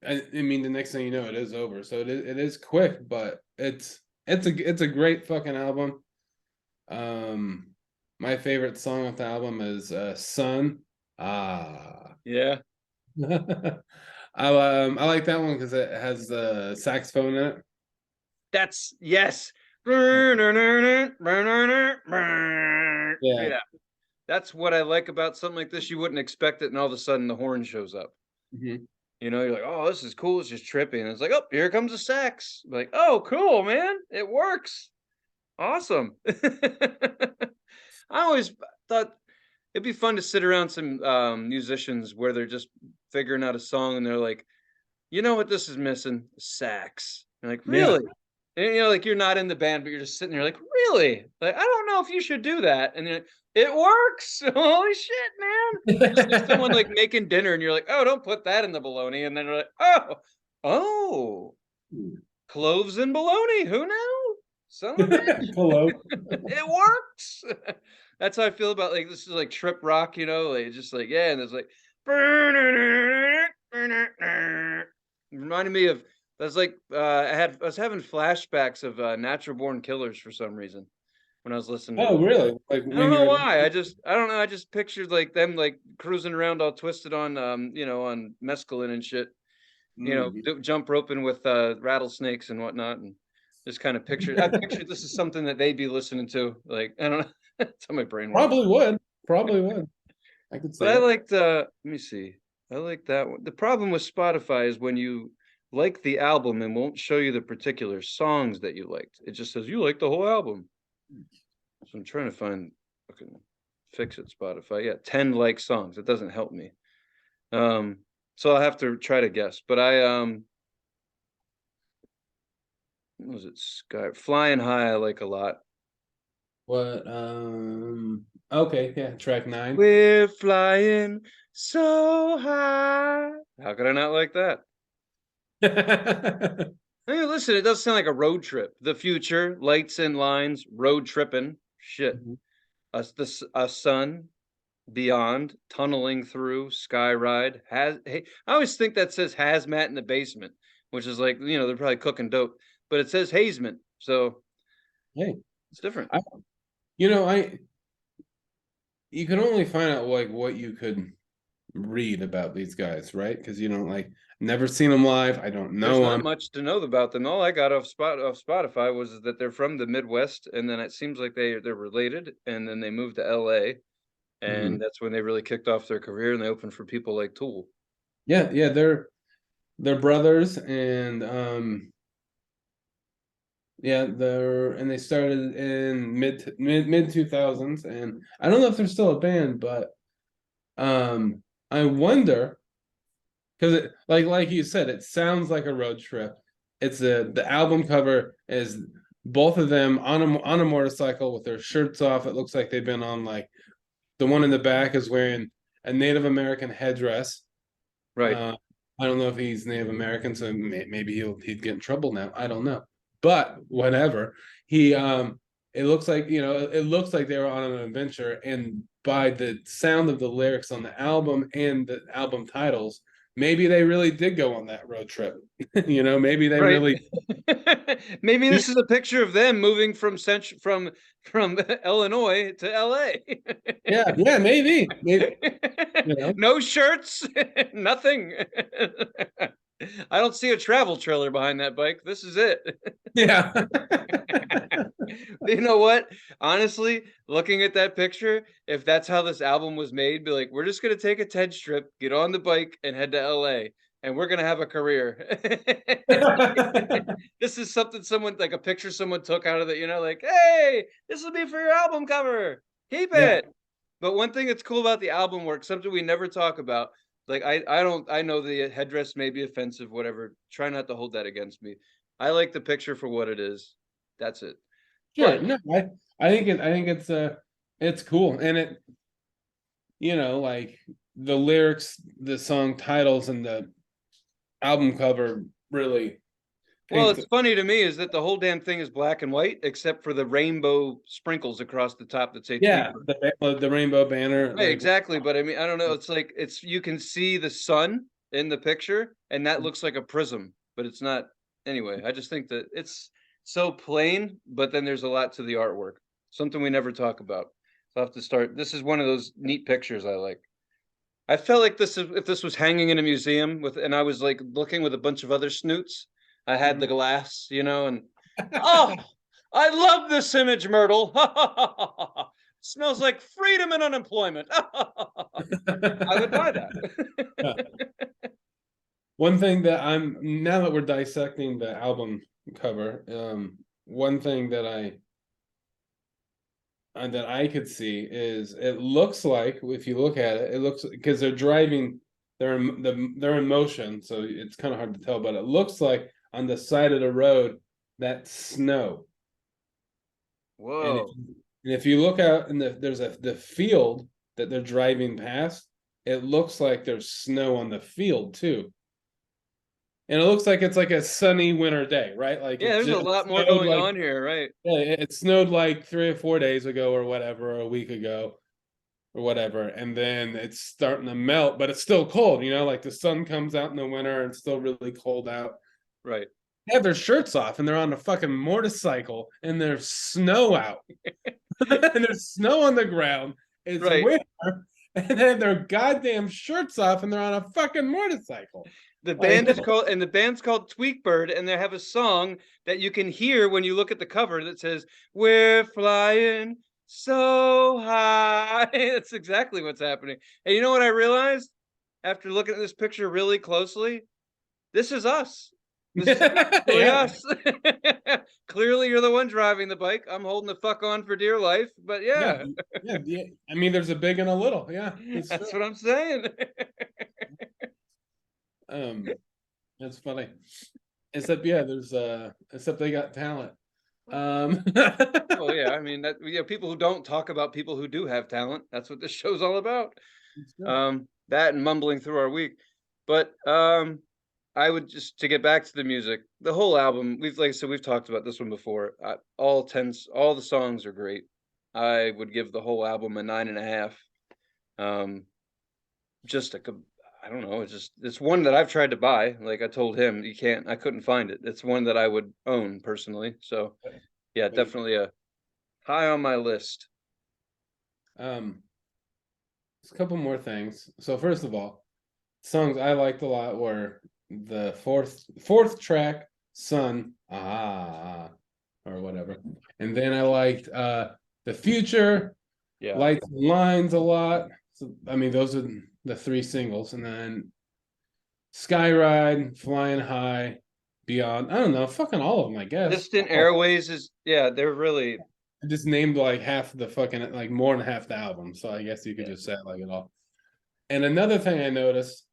I mean, the next thing you know, it is over. So it is quick, but it's a great fucking album. Um, my favorite song off the album is "Sun." Ah, Yeah, I like that one because it has the saxophone in it. that's yes. Yeah. Yeah, that's what I like about something like this. You wouldn't expect it, and all of a sudden the horn shows up. Mhm. You're like, "Oh, this is cool, it's just trippy," and it's like, "Oh, here comes the sax." Like, "Oh, cool, man, it works. Awesome." I always thought it'd be fun to sit around some, musicians where they're just figuring out a song, and they're like, "You know what this is missing? Sax." You're like, Yeah. "Really?" And, like, you're not in the band, but you're just sitting there like, "Really? Like, I don't know if you should do that." And you're like, "It works. Holy shit, man." Just like someone, like, making dinner, and you're like, "Oh, don't put that in the bologna." And then they're like, "Oh, oh, cloves and bologna. Who knew? Son of a bitch." Hello. It works. That's how I feel about, like, this is like trip rock, like, just like, yeah, and it's like reminded me of I was having flashbacks of Natural Born Killers for some reason when I was listening to Oh, it. really? Like I don't when know you're why. I don't know. I just pictured like them like cruising around all twisted on on mescaline and shit, Mm. jump roping with rattlesnakes and whatnot, and just kind of I pictured this is something that they'd be listening to. Like, I don't know. That's how my brain works. Probably would. Probably would. I could see But I it. liked let me see. I like that one. The problem with Spotify is when you like the album and won't show you the particular songs that you liked. It just says you like the whole album. So I'm trying to find fucking fix it Spotify. Yeah, 10 like songs. It doesn't help me. Um so I'll have to try to guess. But what was it? Sky Flying High I like a lot. What? Okay, yeah, track 9. We're flying so high. How could I not like that? Hey, listen, it does sound like a road trip. The future, lights and lines, road tripping. Shit. Mhm. A sun, beyond, tunneling through, sky ride. Hey, I always think that says hazmat in the basement, which is like, they're probably cooking dope, but it says hazement. So Hey, it's different. I, you know, I you can only find out like what you could read about these guys, right? Because you don't like never seen them live. I don't There's know not them. much to know about them. All I got off Spotify was that they're from the Midwest, and then it seems like they're related, and then they moved to LA, and Mhm. that's when they really kicked off their career, and they opened for people like Tool. Yeah, they're brothers, and yeah, they started in mid 2000s, and I don't know if they're still a band, but I wonder, because like you said, it sounds like a road trip. The album cover is both of them on a motorcycle with their shirts off. It looks like they've been on, like, the one in the back is wearing a Native American headdress. Right. Uh, I don't know if he's Native American, so maybe he'd get in trouble now. I don't know, but whatever. He it looks like, it looks like they were on an adventure, and by the sound of the lyrics on the album and the album titles, maybe they really did go on that road trip. Maybe they Right. really. Maybe this is a picture of them moving from Illinois to LA. Yeah, maybe. No shirts, nothing. I don't see a travel trailer behind that bike. This is it. Yeah. You know what? Honestly, looking at that picture, if that's how this album was made, be like, we're just gonna take a TED strip, get on the bike, and head to LA, and we're gonna have a career. This is something someone, like a picture someone took out of it, like, hey, this will be for your album cover. Keep Yeah. it. But one thing that's cool about the album work, something we never talk about, like I know the headdress may be offensive, whatever. Try not to hold that against me. I like the picture for what it is. That's it. Sure. But No, I think it's cool. And like, the lyrics, the song titles, and the album cover really well, paint. it's funny to me is that the whole damn thing is black and white, except for the rainbow sprinkles across the top that say Yeah, Tweakbird. the rainbow banner, Right, like. exactly. But I mean, I don't know. It's like you can see the sun in the picture, and that looks like a prism, but it's not. Anyway, I just think that it's so plain, but then there's a lot to the artwork. Something we never talk about. So I have to start. This is one of those neat pictures I like. I felt like this is if this was hanging in a museum and I was like looking with a bunch of other snoots. I had the glass, and oh, I love this image, Myrtle. Smells like freedom and unemployment. I would buy that. One thing that now that we're dissecting the album cover, one thing that I could see is, it looks like, if you look at it, it looks, because they're in motion, so it's kind of hard to tell, but it looks like on the side of the road, that's snow. And Whoa. if you look out, and there's the field that they're driving past, it looks like there's snow on the field too. And it looks like it's like a sunny winter day, right? Like, Yeah, it there's a just lot more snowed going like, on here, right? yeah, it snowed like 3 or 4 days ago, or whatever, or a week ago, or whatever, and then it's starting to melt, but it's still cold. Like, the sun comes out in the winter and it's still really cold out. Right. They have their shirts off and they're on a fucking motorcycle, and there's snow out, and there's snow on the ground. It's Right. winter, and they have their goddamn shirts off and they're on a fucking motorcycle. The Like, band is called, and the band's called Tweakbird, and they have a song that you can hear when you look at the cover that says, "We're flying so high." That's exactly what's happening. And you know what I realized after looking at this picture really closely? This is us. This is actually yeah, us. Clearly, you're the one driving the bike. I'm holding the fuck on for dear life, but yeah, yeah, yeah. I mean, there's a big and a little. Yeah, that's what I'm saying. um, that's funny. Except, yeah, except they got talent. Well, yeah, I mean that people who don't talk about people who do have talent. That's what this show's all about. That and mumbling through our week. But I would just to get back to the music, the whole album, like I said, we've talked about this one before. All the songs are great. I would give the whole album a 9.5. Um, just I don't know, it's one that I've tried to buy. Like I told him, I couldn't find it. It's one that I would own personally. So yeah, definitely a high on my list. Um, there's a couple more things. So, first of all, songs I liked a lot were the fourth track, Sun, or whatever. And then I liked The Future, Yeah. Lights and Lines a lot. So, I mean, those are the three singles. And then Skyride, Flying High, Beyond. I don't know, fucking all of them, I guess. Distant Airways is, yeah, they're really, I just named like half the fucking, like more than half the album, so I guess you could yeah. just say it like it all. And another thing I noticed,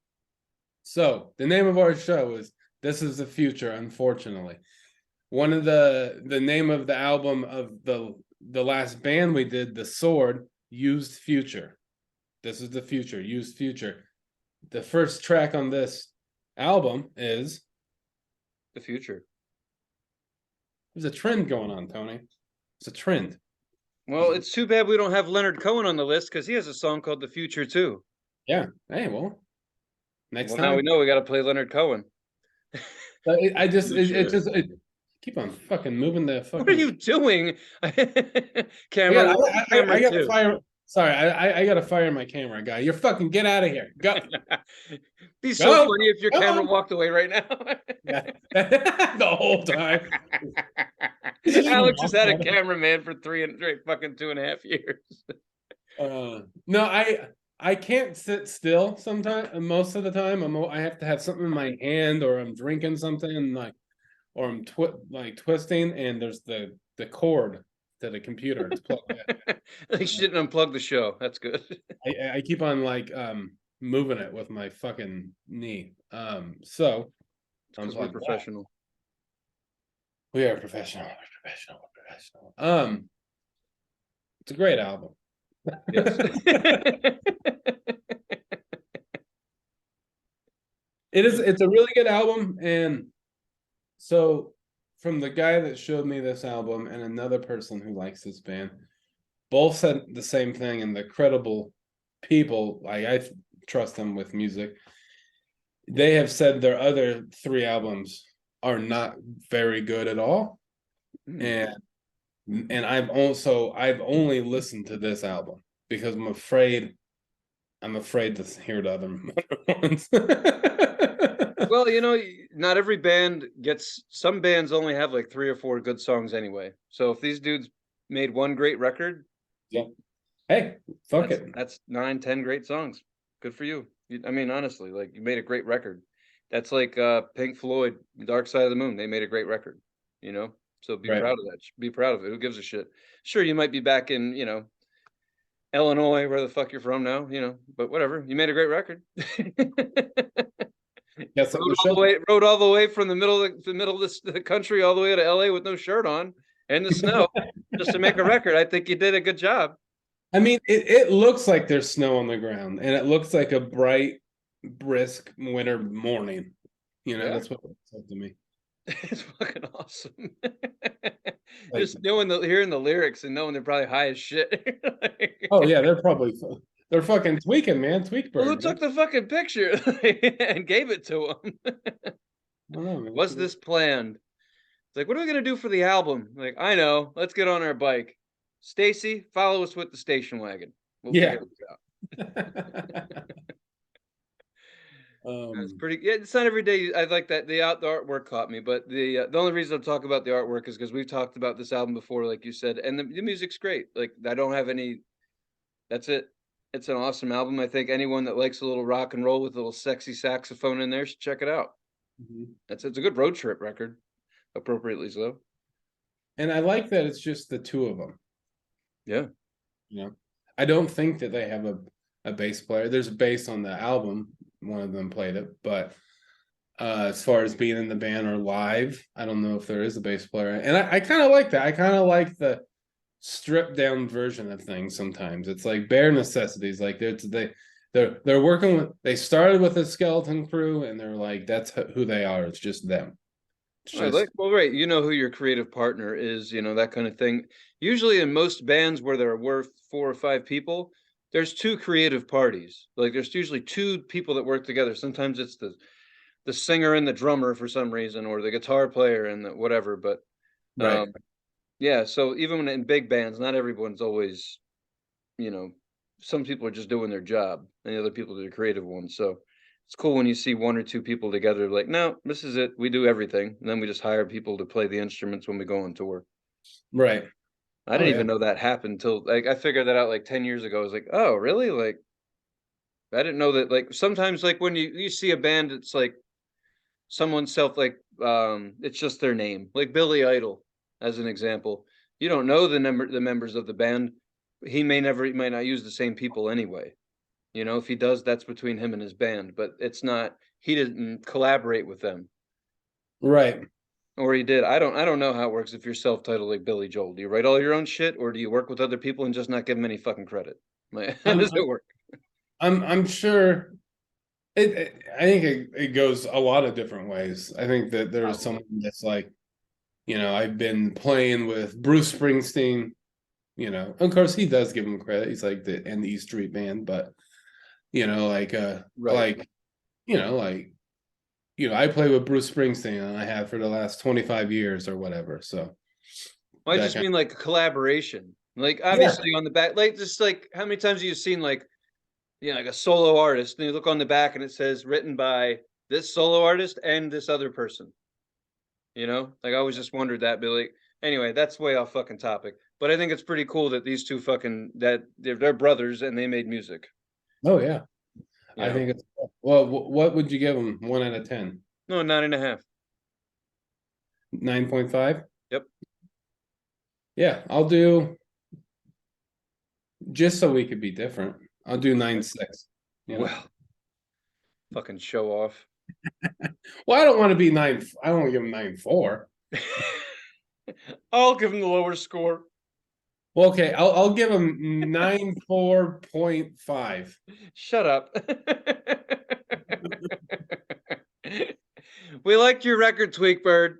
so the name of our show is This Is the Future, unfortunately. One of the name of the album of the last band we did, The Sword, used Future. This is the future, used Future. The first track on this album is The future. there's a trend going on, Tony. It's a trend. Well, it's too bad we don't have Leonard Cohen on the list because he has a song called The Future too. Yeah. Hey, well, next Well, time. now we know we got to play Leonard Cohen. I just Future. keep on fucking moving the What are fucking you doing? I Camera got, one, camera I got to two. fire. Sorry, I got to fire my camera guy. You're fucking get out of here. Go. Be so Go. funny if your camera Go. walked away right now. Yeah. The whole time. Alex has had a cameraman for fucking 2.5 years. No, I can't sit still sometimes. Most of the time, I have to have something in my hand, or I'm drinking something, and like, or I'm twisting, and there's the cord to the computer. It's plugged in. At least you didn't unplug the show. That's good. I keep on like moving it with my fucking knee. So Because we're professional. We are professional. We're professional. We're professional. It's a great album. Yes. It's a really good album. And so from the guy that showed me this album and another person who likes this band, both said the same thing, and the credible people, like I trust them with music, they have said their other 3 albums are not very good at all. And I've only listened to this album because I'm afraid to hear the other ones. Well, you know, not every band gets, some bands only have like 3 or 4 good songs anyway. So if these dudes made one great record, yeah. Hey, fuck it. That's 9, 10 great songs. Good for you. I mean, honestly, like you made a great record. That's like Pink Floyd, Dark Side of the Moon. They made a great record, you know? So be proud of that. Be proud of it. Who gives a shit? Sure, you might be back in, you know, Illinois, where the fuck you're from now, you know, but whatever. You made a great record. Rode all the way from the middle of the country all the way to LA with no shirt on and the snow just to make a record. I think you did a good job. I mean, it looks like there's snow on the ground, and it looks like a bright, brisk winter morning. You know, that's what it looks like to me. It's fucking awesome. Just hearing the lyrics and knowing they're probably high as shit. Oh yeah, they're fucking tweaking, man. Tweakbird. Well, who took the fucking picture and gave it to him? I don't know, man. Was this planned? It's like, what are we gonna do for the album? Like, I know. Let's get on our bike. Stacy, follow us with the station wagon. We'll figure this out. That's pretty. Yeah, it's not every day. I like that the artwork caught me, but the only reason I'm talking about the artwork is because we've talked about this album before, like you said, and the music's great. Like I don't have any. That's it. It's an awesome album. I think anyone that likes a little rock and roll with a little sexy saxophone in there should check it out. It's a good road trip record, appropriately so. And I like that it's just the 2 of them. Yeah. You know, I don't think that they have a bass player. There's a bass on the album. One of them played it, but as far as being in the band or live, I don't know if there is a bass player. And I kind of like that. I kind of like the stripped down version of things. Sometimes it's like bare necessities. Like they're working with. They started with a skeleton crew, and they're like, that's who they are. It's just them. Well, right. You know who your creative partner is, you know, that kind of thing. Usually in most bands where there were 4 or 5 people, there's 2 creative parties. Like there's usually 2 people that work together. Sometimes it's the singer and the drummer for some reason, or the guitar player and the whatever. But yeah, so even when in big bands, not everyone's always, you know, some people are just doing their job and the other people are the creative ones. So it's cool when you see 1 or 2 people together, like, no, this is it. We do everything. And then we just hire people to play the instruments when we go on tour. Right. I didn't even know that happened until like I figured that out like 10 years ago. I was like, oh, really? Like, I didn't know that. Like sometimes, like when you see a band, it's like someone's self, like it's just their name, like Billy Idol, as an example. You don't know the members of the band. He might not use the same people anyway. You know, if he does, that's between him and his band. But it's not. He didn't collaborate with them, Right. or he did. I don't know how it works if you're self-titled like Billy Joel. Do you write all your own shit, or do you work with other people and just not give them any fucking credit? Like, how I'm does it work? I'm sure I think it goes a lot of different ways. I think that there's someone that's like, I've been playing with Bruce Springsteen, of course he does give him credit. He's like the E Street Band, but like Right. I play with Bruce Springsteen and I have for the last 25 years or whatever. So Well, I that just kind mean like a collaboration. Like yeah. obviously on the back, like just like how many times have you seen like like a solo artist and you look on the back and it says written by this solo artist and this other person. Like I always just wondered that, Billy. Anyway, that's way off fucking topic. But I think it's pretty cool that these two that they're brothers and they made music. Oh yeah. You I know, think it's well, what would you give them 1 out of 10? no, 9.5. 9.5? Yep. Yeah, I'll do just so we could be different. I'll do 9.6. Well, fucking show off. Well, I don't want to be 9. I don't want to give him 9.4. I'll give him the lower score. Well, okay, I'll give him 9.4.5. Shut up. We liked your record, Tweakbird.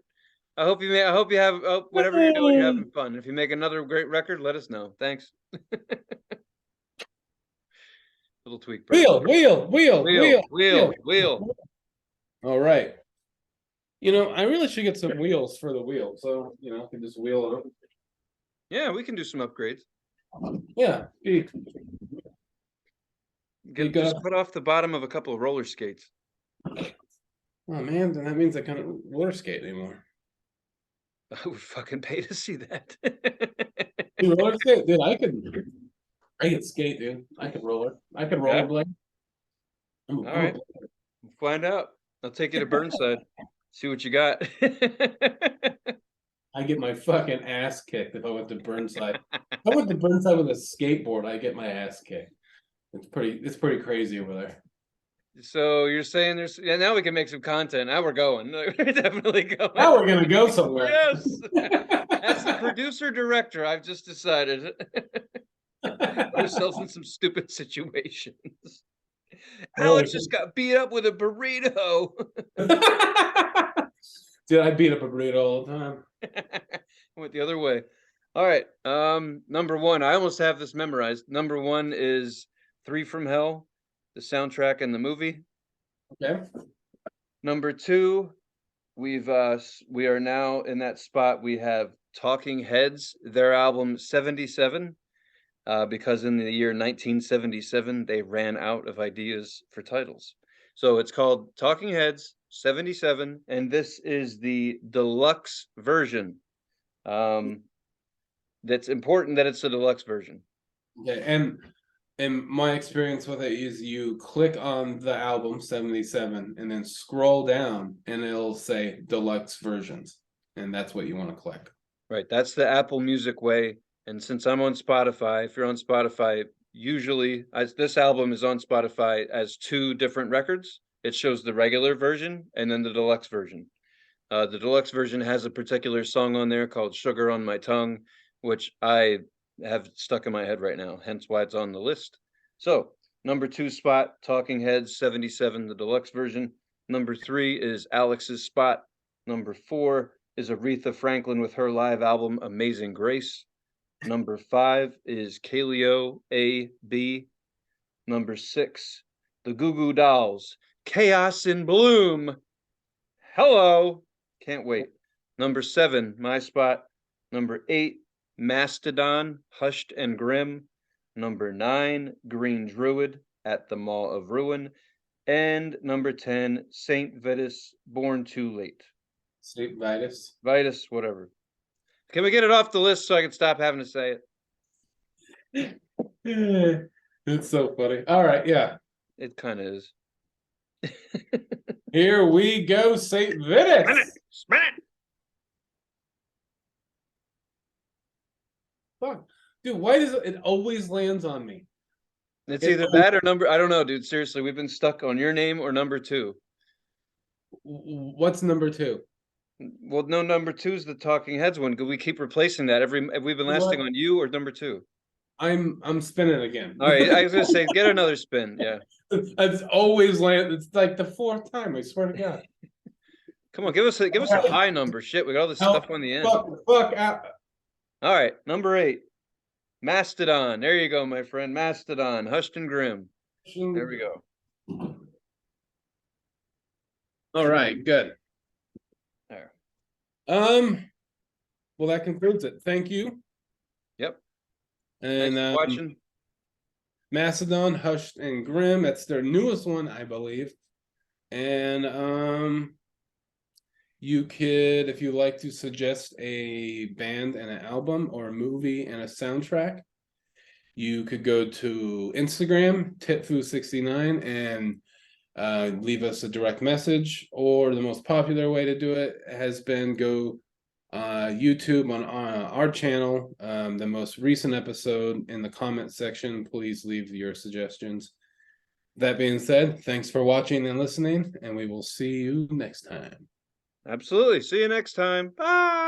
I hope you have whatever you're doing, you're having fun. If you make another great record, let us know. Thanks. Little Tweakbird. Wheel. All right. I really should get some wheels for the wheel. So, I can just wheel it. Yeah, we can do some upgrades. Yeah. Just cut off the bottom of a couple of roller skates. Oh man, then that means I can't roller skate anymore. I would fucking pay to see that. Roller skate, dude. I could skate, dude. I could roller. I could rollerblade. All right, we'll find out. I'll take you to Burnside. See what you got. I get my fucking ass kicked if I went to Burnside. If I went to Burnside with a skateboard, I get my ass kicked. It's pretty crazy over there. So you're saying now we can make some content. Now we're going. We're definitely going. Now we're gonna go somewhere. Yes. As the producer director, I've just decided put ourselves in some stupid situations. Alex just got beat up with a burrito. Dude, I beat up a burrito all the time. Went the other way. All right. Number one, I almost have this memorized. Number one is Three from Hell, the soundtrack and the movie. Okay. Number two, we are now in that spot. We have Talking Heads, their album 77. Because in the year 1977, they ran out of ideas for titles. So it's called Talking Heads 77, and this is the deluxe version. That's important that it's the deluxe version. Okay, and my experience with it is you click on the album 77 and then scroll down and it'll say deluxe versions, and that's what you want to click. Right, that's the Apple Music way. And since I'm on Spotify, if you're on Spotify, usually this album is on Spotify as two different records. It shows the regular version and then the deluxe version. The deluxe version has a particular song on there called Sugar on My Tongue, which I have stuck in my head right now, hence why it's on the list. So, number two spot, Talking Heads 77, the deluxe version. Number three is Alex's spot. Number four is Aretha Franklin with her live album Amazing Grace. Number five is Kaleo A.B. Number six, the Goo Goo Dolls, Chaos in Bloom. Hello. Can't wait. Number seven, my spot. Number eight, Mastodon, Hushed and Grim. Number nine, Green Druid, At the Maw of Ruin. And number 10, Saint Vitus, Born Too Late. Saint Vitus? Vitus, whatever. Can we get it off the list so I can stop having to say it? It's so funny. All right, yeah. It kind of is. Here we go, Saint Vitus. Spin it. Fuck. Dude, why does it always lands on me? It's It either that or number. I don't know, dude. Seriously, we've been stuck on your name or number two. What's number two? Well, no, number two is the Talking Heads one. We keep replacing that every. Have we been lasting on you or number two? I'm spinning again. All right, I was gonna say get another spin. Yeah, It's always land. It's like the fourth time. I swear to God. come on, give us a high number. Shit, we got all this stuff on the end. Fuck out. All right, number 8, Mastodon. There you go, my friend. Mastodon, hushed and grim. There we go. All right, good. There. Well, that concludes it. Thank you. Yep. And Thanks for watching. Mastodon, Hushed and Grim. That's their newest one, I believe. And you could, if you like to suggest a band and an album or a movie and a soundtrack, you could go to Instagram, Titfu69, and leave us a direct message. Or the most popular way to do it has been go YouTube on our channel, the most recent episode in the comment section. Please leave your suggestions. That being said, thanks for watching and listening, and we will see you next time. Absolutely. See you next time. Bye.